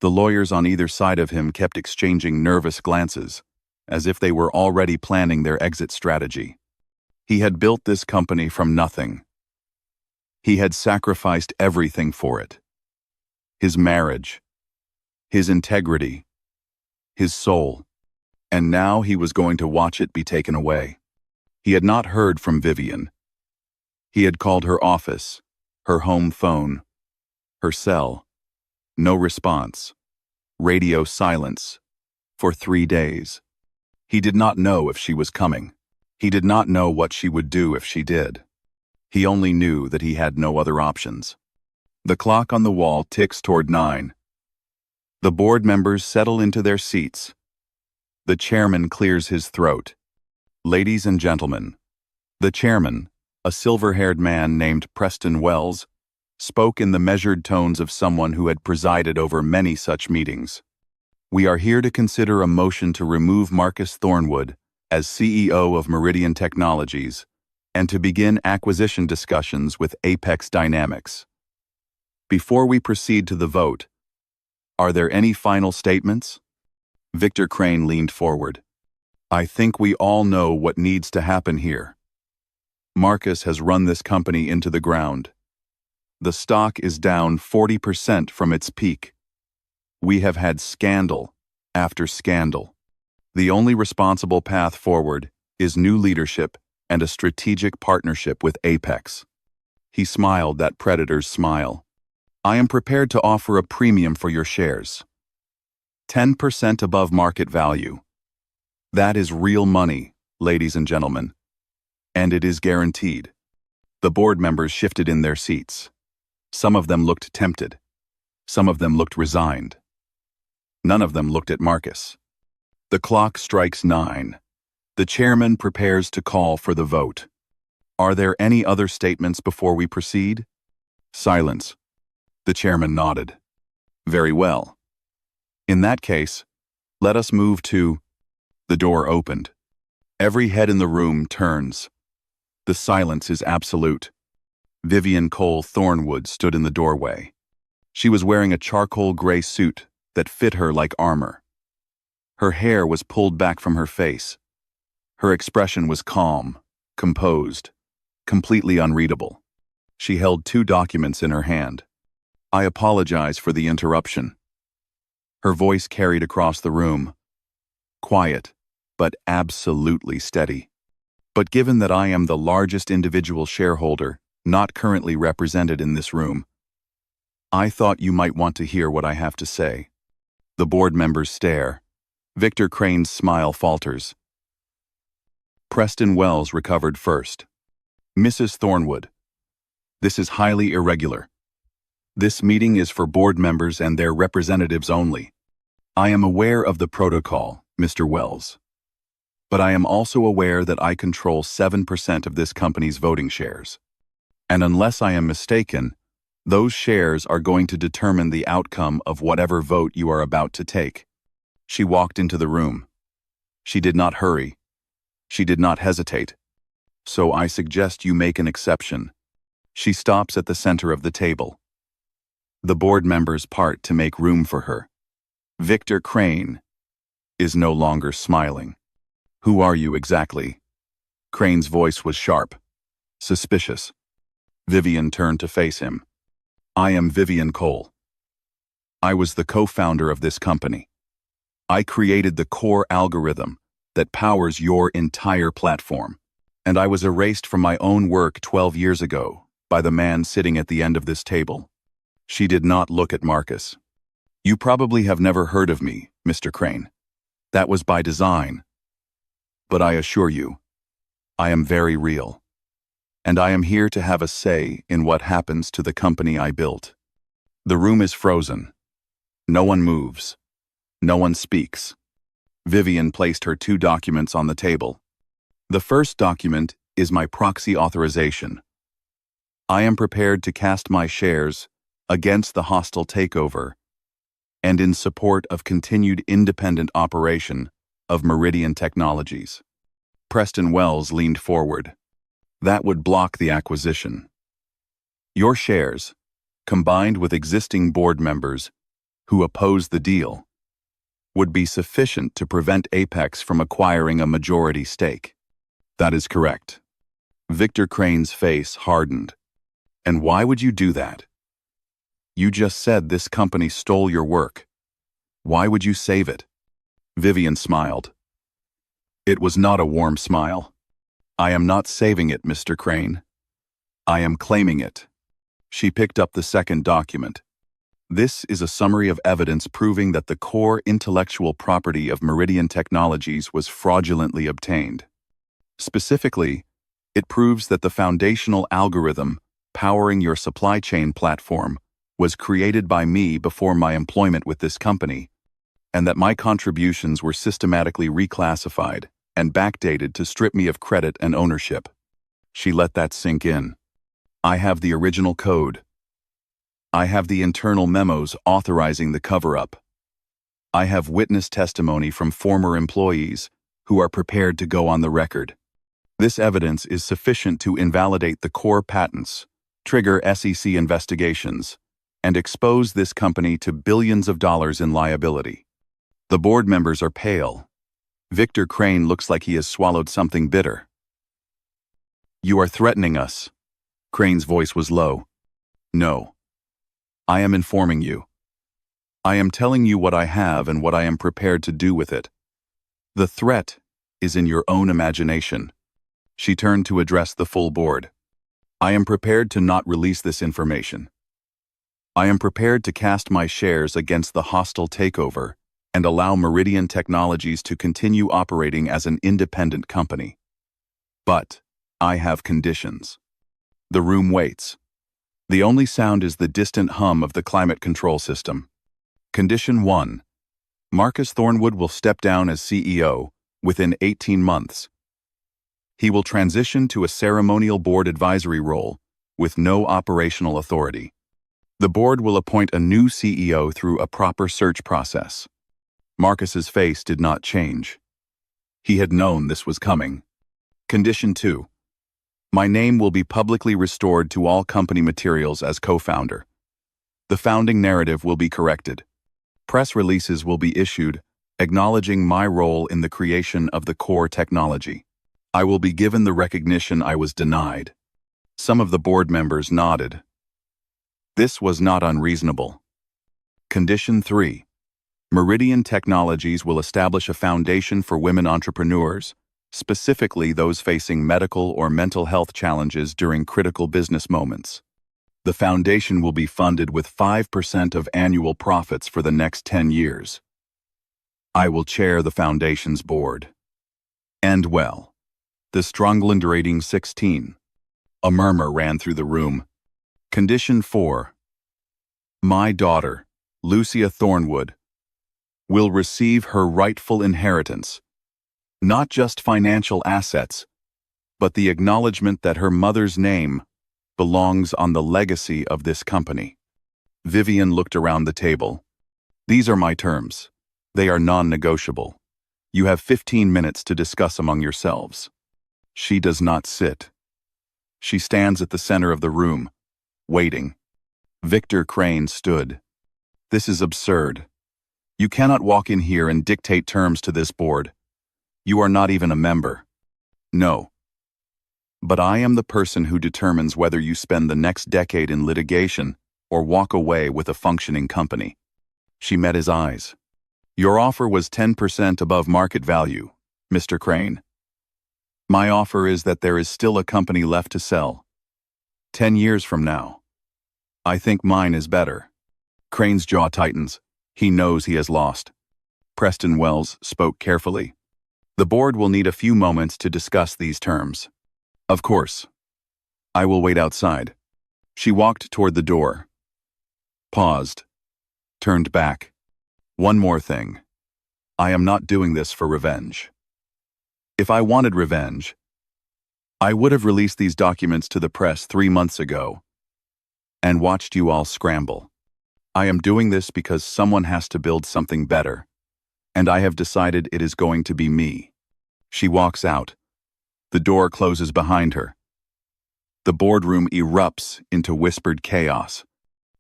The lawyers on either side of him kept exchanging nervous glances, as if they were already planning their exit strategy. He had built this company from nothing. He had sacrificed everything for it. His marriage, his integrity, his soul. And now he was going to watch it be taken away. He had not heard from Vivian. He had called her office, her home phone, her cell. No response. Radio silence. For 3 days. He did not know if she was coming. He did not know what she would do if she did. He only knew that he had no other options. The clock on the wall ticks toward 9. The board members settle into their seats. The chairman clears his throat. Ladies and gentlemen, the chairman, a silver-haired man named Preston Wells, spoke in the measured tones of someone who had presided over many such meetings. We are here to consider a motion to remove Marcus Thornwood as CEO of Meridian Technologies and to begin acquisition discussions with Apex Dynamics. Before we proceed to the vote, are there any final statements? Victor Crane leaned forward. I think we all know what needs to happen here. Marcus has run this company into the ground. The stock is down 40% from its peak. We have had scandal after scandal. The only responsible path forward is new leadership and a strategic partnership with Apex. He smiled that predator's smile. I am prepared to offer a premium for your shares. 10% above market value. That is real money, ladies and gentlemen. And it is guaranteed. The board members shifted in their seats. Some of them looked tempted. Some of them looked resigned. None of them looked at Marcus. The clock strikes 9. The chairman prepares to call for the vote. Are there any other statements before we proceed? Silence. The chairman nodded. Very well. In that case, let us move to... The door opened. Every head in the room turns. The silence is absolute. Vivian Cole Thornwood stood in the doorway. She was wearing a charcoal gray suit that fit her like armor. Her hair was pulled back from her face. Her expression was calm, composed, completely unreadable. She held 2 documents in her hand. I apologize for the interruption. Her voice carried across the room. Quiet, but absolutely steady. But given that I am the largest individual shareholder not currently represented in this room, I thought you might want to hear what I have to say. The board members stare. Victor Crane's smile falters. Preston Wells recovered first. Mrs. Thornwood, this is highly irregular. This meeting is for board members and their representatives only. I am aware of the protocol, Mr. Wells. But I am also aware that I control 7% of this company's voting shares. And unless I am mistaken, Those shares are going to determine the outcome of whatever vote you are about to take. She walked into the room. She did not hurry. She did not hesitate. So I suggest you make an exception. She stops at the center of the table. The board members part to make room for her. Victor Crane is no longer smiling. Who are you exactly? Crane's voice was sharp, suspicious. Vivian turned to face him. I am Vivian Cole. I was the co-founder of this company. I created the core algorithm that powers your entire platform. And I was erased from my own work 12 years ago by the man sitting at the end of this table. She did not look at Marcus. You probably have never heard of me, Mr. Crane. That was by design. But I assure you, I am very real. And I am here to have a say in what happens to the company I built. The room is frozen. No one moves. No one speaks. Vivian placed her 2 documents on the table. The first document is my proxy authorization. I am prepared to cast my shares against the hostile takeover and in support of continued independent operation of Meridian Technologies. Preston Wells leaned forward. That would block the acquisition. Your shares, combined with existing board members who oppose the deal, would be sufficient to prevent Apex from acquiring a majority stake. That is correct. Victor Crane's face hardened. And why would you do that? You just said this company stole your work. Why would you save it? Vivian smiled. It was not a warm smile. I am not saving it, Mr. Crane. I am claiming it. She picked up the second document. This is a summary of evidence proving that the core intellectual property of Meridian Technologies was fraudulently obtained. Specifically, it proves that the foundational algorithm powering your supply chain platform was created by me before my employment with this company, and that my contributions were systematically reclassified and backdated to strip me of credit and ownership. She let that sink in. I have the original code. I have the internal memos authorizing the cover-up. I have witness testimony from former employees who are prepared to go on the record. This evidence is sufficient to invalidate the core patents, trigger SEC investigations, and expose this company to billions of dollars in liability. The board members are pale. Victor Crane looks like he has swallowed something bitter. You are threatening us. Crane's voice was low. No. I am informing you. I am telling you what I have and what I am prepared to do with it. The threat is in your own imagination. She turned to address the full board. I am prepared to not release this information. I am prepared to cast my shares against the hostile takeover and allow Meridian Technologies to continue operating as an independent company. But I have conditions. The room waits. The only sound is the distant hum of the climate control system. Condition 1. Marcus Thornwood will step down as CEO within 18 months. He will transition to a ceremonial board advisory role with no operational authority. The board will appoint a new CEO through a proper search process. Marcus's face did not change. He had known this was coming. Condition 2. My name will be publicly restored to all company materials as co-founder. The founding narrative will be corrected. Press releases will be issued, acknowledging my role in the creation of the core technology. I will be given the recognition I was denied. Some of the board members nodded. This was not unreasonable. Condition 3. Meridian Technologies will establish a foundation for women entrepreneurs, specifically those facing medical or mental health challenges during critical business moments. The foundation will be funded with 5% of annual profits for the next 10 years. I will chair the foundation's board. And well, the Strongland rating 16. A murmur ran through the room. Condition 4. My daughter, Lucia Thornwood, will receive her rightful inheritance, not just financial assets, but the acknowledgement that her mother's name belongs on the legacy of this company. Vivian looked around the table. These are my terms. They are non-negotiable. You have 15 minutes to discuss among yourselves. She does not sit. She stands at the center of the room, waiting. Victor Crane stood. This is absurd. You cannot walk in here and dictate terms to this board. You are not even a member. No. But I am the person who determines whether you spend the next decade in litigation or walk away with a functioning company. She met his eyes. Your offer was 10% above market value, Mr. Crane. My offer is that there is still a company left to sell. 10 years from now. I think mine is better. Crane's jaw tightens. He knows he has lost. Preston Wells spoke carefully. The board will need a few moments to discuss these terms. Of course. I will wait outside. She walked toward the door. Paused. Turned back. One more thing. I am not doing this for revenge. If I wanted revenge, I would have released these documents to the press 3 months ago and watched you all scramble. I am doing this because someone has to build something better, and I have decided it is going to be me. She walks out. The door closes behind her. The boardroom erupts into whispered chaos.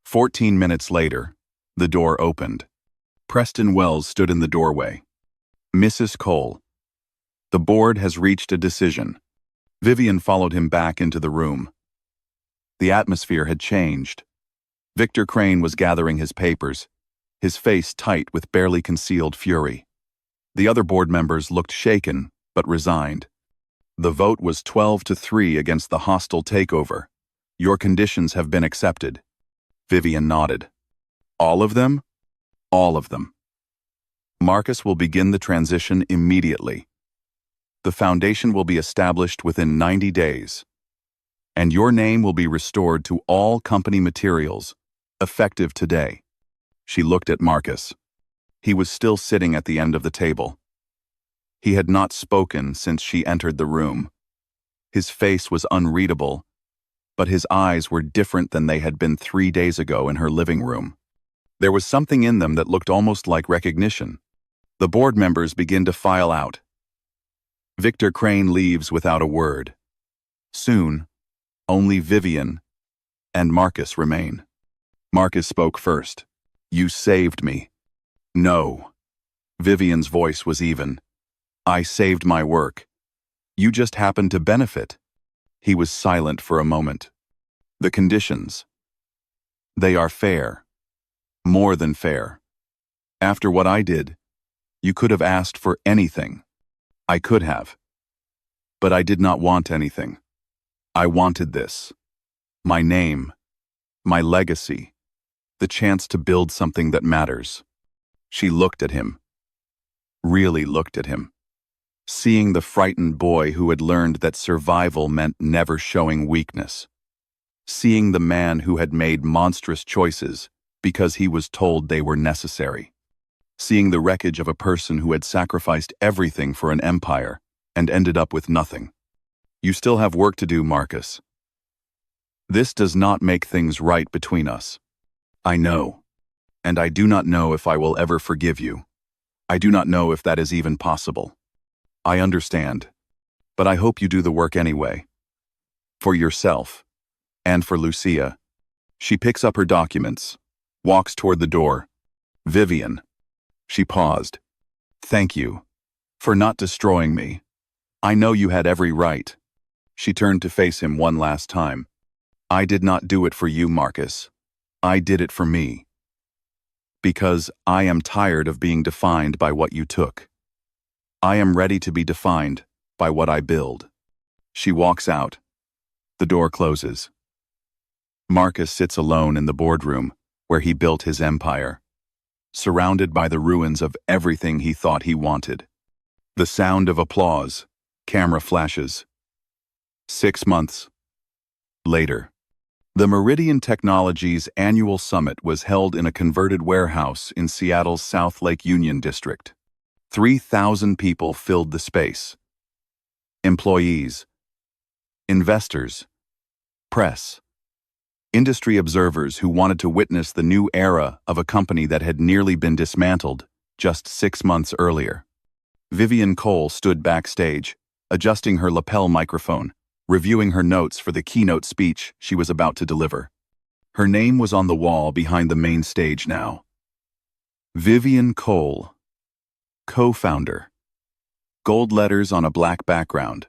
14 minutes later, the door opened. Preston Wells stood in the doorway. Mrs. Cole. The board has reached a decision. Vivian followed him back into the room. The atmosphere had changed. Victor Crane was gathering his papers, his face tight with barely concealed fury. The other board members looked shaken, but resigned. The vote was 12-3 against the hostile takeover. Your conditions have been accepted. Vivian nodded. All of them? All of them. Marcus will begin the transition immediately. The foundation will be established within 90 days. And your name will be restored to all company materials, effective today. She looked at Marcus. He was still sitting at the end of the table. He had not spoken since she entered the room. His face was unreadable, but his eyes were different than they had been 3 days ago in her living room. There was something in them that looked almost like recognition. The board members begin to file out. Victor Crane leaves without a word. Soon, only Vivian and Marcus remain. Marcus spoke first. You saved me. No. Vivian's voice was even. I saved my work. You just happened to benefit. He was silent for a moment. The conditions. They are fair. More than fair. After what I did, you could have asked for anything. I could have. But I did not want anything. I wanted this. My name. My legacy. The chance to build something that matters. She looked at him. Really looked at him. Seeing the frightened boy who had learned that survival meant never showing weakness. Seeing the man who had made monstrous choices because he was told they were necessary. Seeing the wreckage of a person who had sacrificed everything for an empire and ended up with nothing. You still have work to do, Marcus. This does not make things right between us. I know, and I do not know if I will ever forgive you. I do not know if that is even possible. I understand, but I hope you do the work anyway. For yourself, and for Lucia. She picks up her documents, walks toward the door. Vivian. She paused. Thank you, for not destroying me. I know you had every right. She turned to face him one last time. I did not do it for you, Marcus. I did it for me. Because I am tired of being defined by what you took. I am ready to be defined by what I build. She walks out. The door closes. Marcus sits alone in the boardroom where he built his empire, surrounded by the ruins of everything he thought he wanted. The sound of applause, camera flashes. 6 months later. The Meridian Technologies annual summit was held in a converted warehouse in Seattle's South Lake Union district. 3,000 people filled the space. Employees, investors, Press. Industry observers who wanted to witness the new era of a company that had nearly been dismantled just 6 months earlier. Vivian Cole stood backstage, adjusting her lapel microphone, reviewing her notes for the keynote speech she was about to deliver. Her name was on the wall behind the main stage now. Vivian Cole, co-founder. Gold letters on a black background.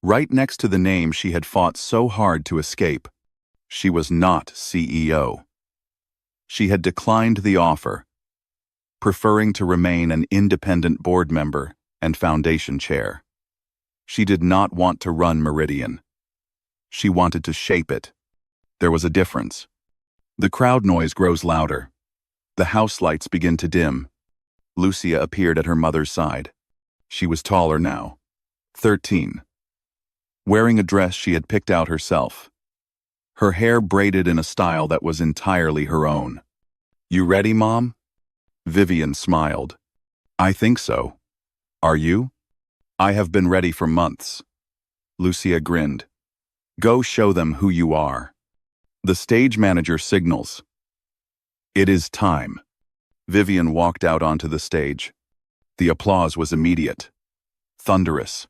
Right next to the name she had fought so hard to escape, she was not CEO. She had declined the offer, preferring to remain an independent board member and foundation chair. She did not want to run Meridian. She wanted to shape it. There was a difference. The crowd noise grows louder. The house lights begin to dim. Lucia appeared at her mother's side. She was taller now, 13. Wearing a dress she had picked out herself. Her hair braided in a style that was entirely her own. "You ready, Mom?" Vivian smiled. "I think so. Are you?" "I have been ready for months." Lucia grinned. "Go show them who you are." The stage manager signals. "It is time." Vivian walked out onto the stage. The applause was immediate, thunderous.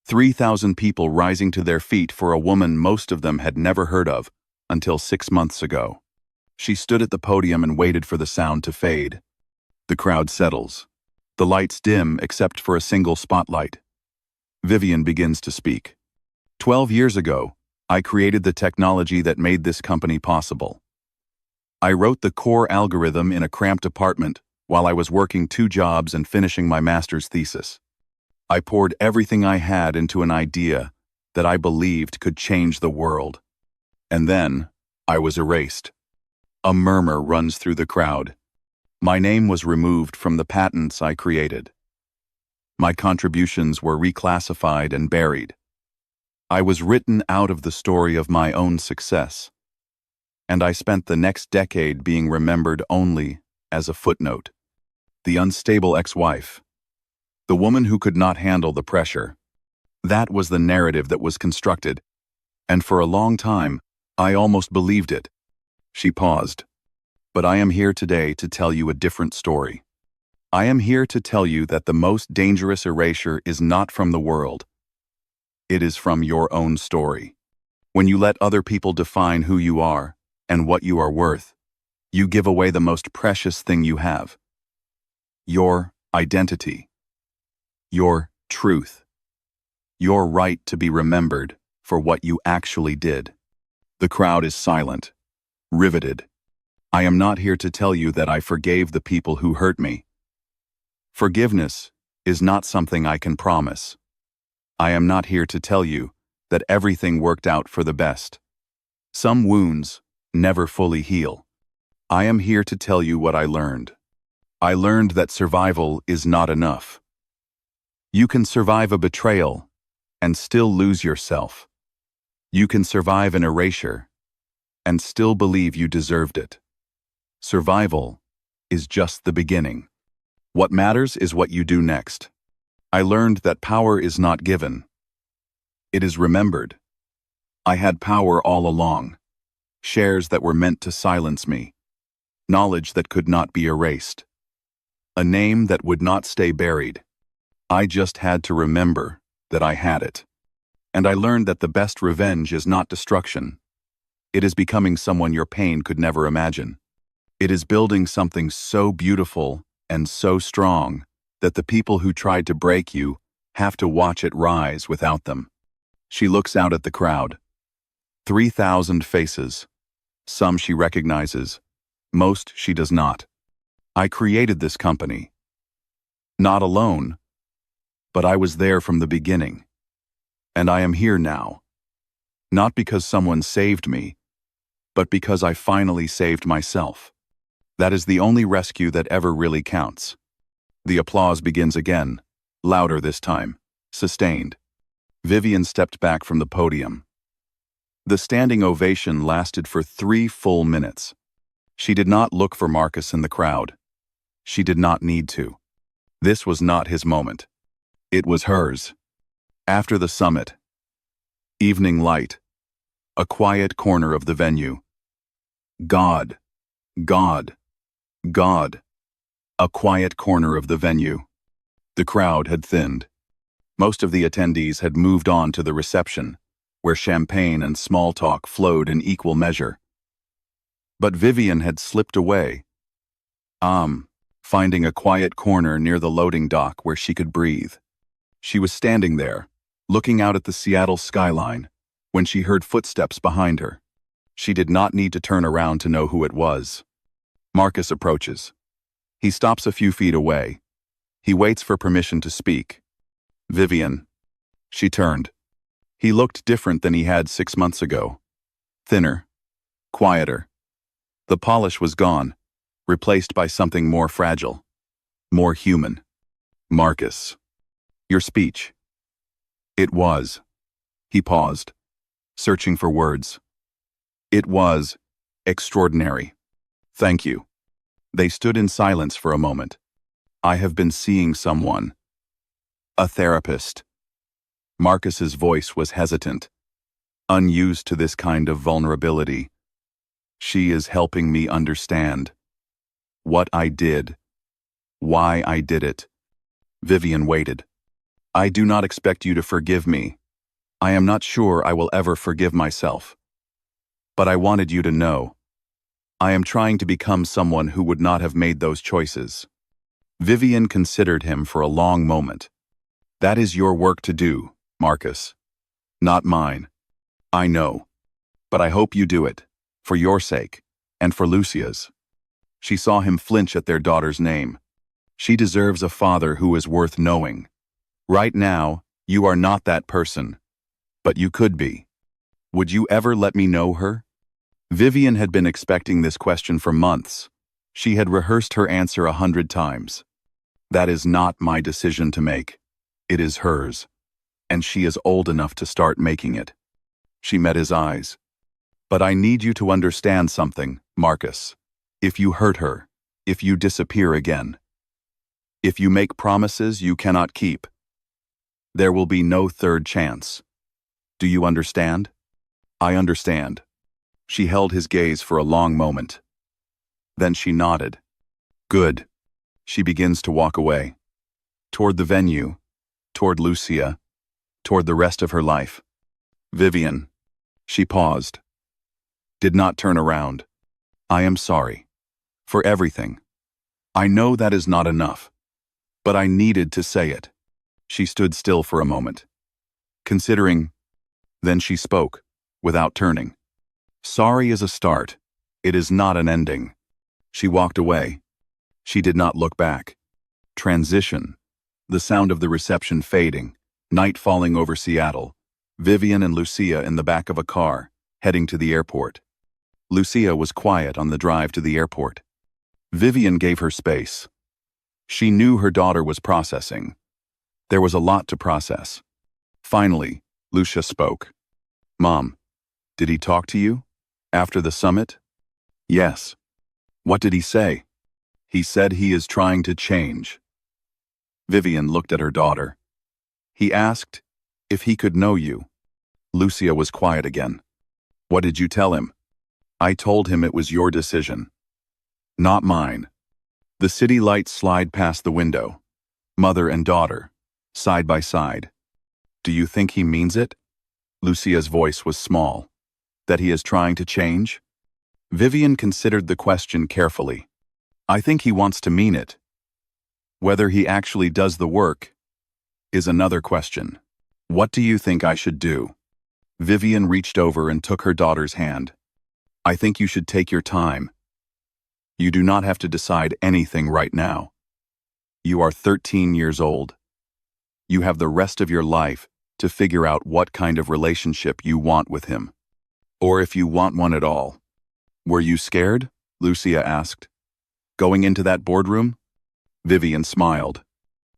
3,000 people rising to their feet for a woman most of them had never heard of until 6 months ago. She stood at the podium and waited for the sound to fade. The crowd settles. The lights dim except for a single spotlight. Vivian begins to speak. 12 years ago, I created the technology that made this company possible. I wrote the core algorithm in a cramped apartment while I was working 2 jobs and finishing my master's thesis. I poured everything I had into an idea that I believed could change the world. And then, I was erased. A murmur runs through the crowd. My name was removed from the patents I created. My contributions were reclassified and buried. I was written out of the story of my own success. And I spent the next decade being remembered only as a footnote. The unstable ex-wife. The woman who could not handle the pressure. That was the narrative that was constructed. And for a long time, I almost believed it. She paused. But I am here today to tell you a different story. I am here to tell you that the most dangerous erasure is not from the world. It is from your own story. When you let other people define who you are and what you are worth, you give away the most precious thing you have. Your identity. Your truth. Your right to be remembered for what you actually did. The crowd is silent, riveted. I am not here to tell you that I forgave the people who hurt me. Forgiveness is not something I can promise. I am not here to tell you that everything worked out for the best. Some wounds never fully heal. I am here to tell you what I learned. I learned that survival is not enough. You can survive a betrayal and still lose yourself. You can survive an erasure and still believe you deserved it. Survival is just the beginning. What matters is what you do next. I learned that power is not given. It is remembered. I had power all along. Shares that were meant to silence me. Knowledge that could not be erased. A name that would not stay buried. I just had to remember that I had it. And I learned that the best revenge is not destruction. It is becoming someone your pain could never imagine. It is building something so beautiful and so strong that the people who tried to break you have to watch it rise without them. She looks out at the crowd. 3,000 faces. Some she recognizes. Most she does not. I created this company. Not alone, but I was there from the beginning. And I am here now. Not because someone saved me, but because I finally saved myself. That is the only rescue that ever really counts. The applause begins again, louder this time, sustained. Vivian stepped back from the podium. The standing ovation lasted for 3 full minutes. She did not look for Marcus in the crowd. She did not need to. This was not his moment. It was hers. After the summit. Evening light. A quiet corner of the venue. God, God, God. A quiet corner of the venue. The crowd had thinned. Most of the attendees had moved on to the reception, where champagne and small talk flowed in equal measure. But Vivian had slipped away, finding a quiet corner near the loading dock where she could breathe. She was standing there, looking out at the Seattle skyline, when she heard footsteps behind her. She did not need to turn around to know who it was. Marcus approaches. He stops a few feet away. He waits for permission to speak. Vivian. She turned. He looked different than he had 6 months ago. Thinner. Quieter. The polish was gone, replaced by something more fragile. More human. Marcus. Your speech. It was. He paused, searching for words. It was extraordinary. Thank you. They stood in silence for a moment. I have been seeing someone. A therapist. Marcus's voice was hesitant, unused to this kind of vulnerability. She is helping me understand what I did, why I did it. Vivian waited. I do not expect you to forgive me. I am not sure I will ever forgive myself. But I wanted you to know. I am trying to become someone who would not have made those choices. Vivian considered him for a long moment. That is your work to do, Marcus. Not mine. I know. But I hope you do it, for your sake, and for Lucia's. She saw him flinch at their daughter's name. She deserves a father who is worth knowing. Right now, you are not that person. But you could be. Would you ever let me know her? Vivian had been expecting this question for months. She had rehearsed her answer 100 times. That is not my decision to make. It is hers. And she is old enough to start making it. She met his eyes. But I need you to understand something, Marcus. If you hurt her, if you disappear again, if you make promises you cannot keep, there will be no third chance. Do you understand? I understand. She held his gaze for a long moment. Then she nodded. Good. She begins to walk away. Toward the venue, toward Lucia, toward the rest of her life. Vivian. She paused. Did not turn around. I am sorry. For everything. I know that is not enough. But I needed to say it. She stood still for a moment. Considering. Then she spoke, without turning. Sorry is a start. It is not an ending. She walked away. She did not look back. Transition. The sound of the reception fading. Night falling over Seattle. Vivian and Lucia in the back of a car, heading to the airport. Lucia was quiet on the drive to the airport. Vivian gave her space. She knew her daughter was processing. There was a lot to process. Finally, Lucia spoke. Mom, did he talk to you? After the summit? Yes. What did he say? He said he is trying to change. Vivian looked at her daughter. He asked if he could know you. Lucia was quiet again. What did you tell him? I told him it was your decision. Not mine. The city lights slide past the window. Mother and daughter, side by side. Do you think he means it? Lucia's voice was small. That he is trying to change? Vivian considered the question carefully. I think he wants to mean it. Whether he actually does the work is another question. What do you think I should do? Vivian reached over and took her daughter's hand. I think you should take your time. You do not have to decide anything right now. You are 13 years old. You have the rest of your life to figure out what kind of relationship you want with him. Or if you want one at all. Were you scared? Lucia asked. Going into that boardroom? Vivian smiled.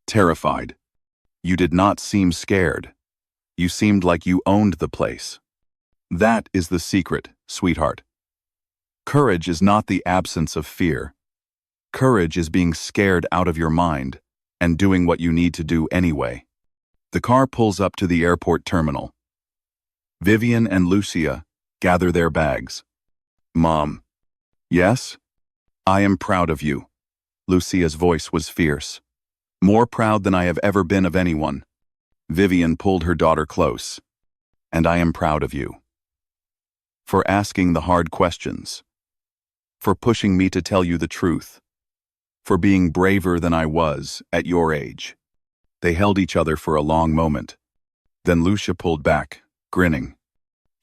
Terrified. You did not seem scared. You seemed like you owned the place. That is the secret, sweetheart. Courage is not the absence of fear. Courage is being scared out of your mind and doing what you need to do anyway. The car pulls up to the airport terminal. Vivian and Lucia gather their bags. Mom. Yes? I am proud of you. Lucia's voice was fierce. More proud than I have ever been of anyone. Vivian pulled her daughter close. And I am proud of you. For asking the hard questions. For pushing me to tell you the truth. For being braver than I was at your age. They held each other for a long moment. Then Lucia pulled back, grinning.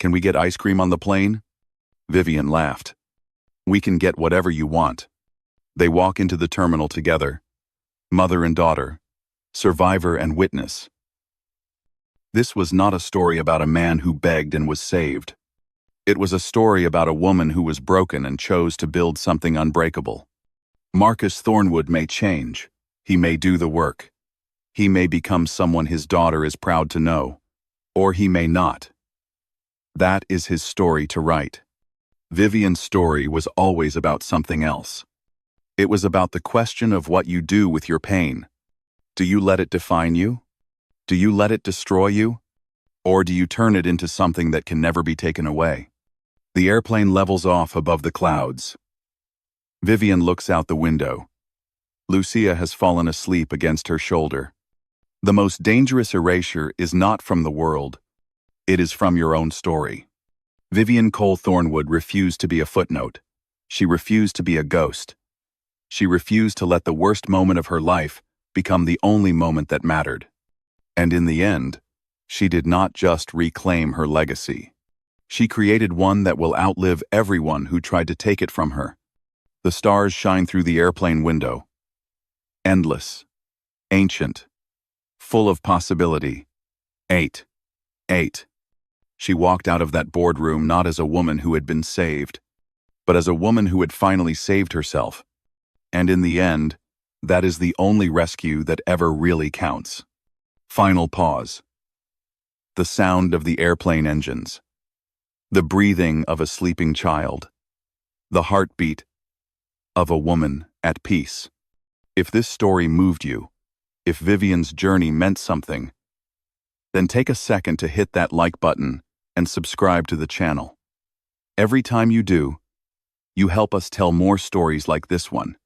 Can we get ice cream on the plane? Vivian laughed. We can get whatever you want. They walk into the terminal together. Mother and daughter. Survivor and witness. This was not a story about a man who begged and was saved. It was a story about a woman who was broken and chose to build something unbreakable. Marcus Thornwood may change. He may do the work. He may become someone his daughter is proud to know. Or he may not. That is his story to write. Vivian's story was always about something else. It was about the question of what you do with your pain. Do you let it define you? Do you let it destroy you? Or do you turn it into something that can never be taken away? The airplane levels off above the clouds. Vivian looks out the window. Lucia has fallen asleep against her shoulder. The most dangerous erasure is not from the world. It is from your own story. Vivian Cole Thornwood refused to be a footnote. She refused to be a ghost. She refused to let the worst moment of her life become the only moment that mattered. And in the end, she did not just reclaim her legacy. She created one that will outlive everyone who tried to take it from her. The stars shine through the airplane window. Endless. Ancient. Full of possibility. 8. She walked out of that boardroom not as a woman who had been saved, but as a woman who had finally saved herself. And in the end, that is the only rescue that ever really counts. Final pause. The sound of the airplane engines. The breathing of a sleeping child. The heartbeat of a woman at peace. If this story moved you, if Vivian's journey meant something, then take a second to hit that like button and subscribe to the channel. Every time you do, you help us tell more stories like this one.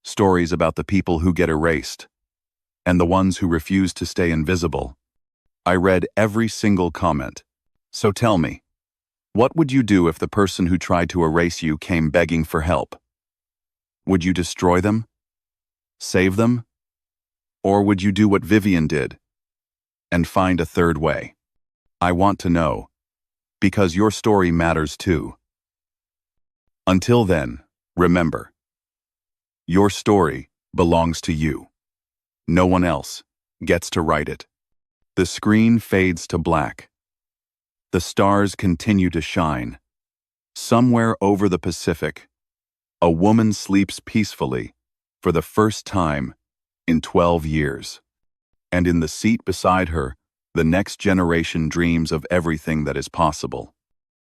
Stories about the people who get erased, and the ones who refuse to stay invisible. I read every single comment. So tell me, what would you do if the person who tried to erase you came begging for help? Would you destroy them? Save them? Or would you do what Vivian did and find a third way? I want to know, because your story matters too. Until then, remember, your story belongs to you. No one else gets to write it. The screen fades to black. The stars continue to shine. Somewhere over the Pacific, a woman sleeps peacefully for the first time in 12 years. And in the seat beside her, the next generation dreams of everything that is possible.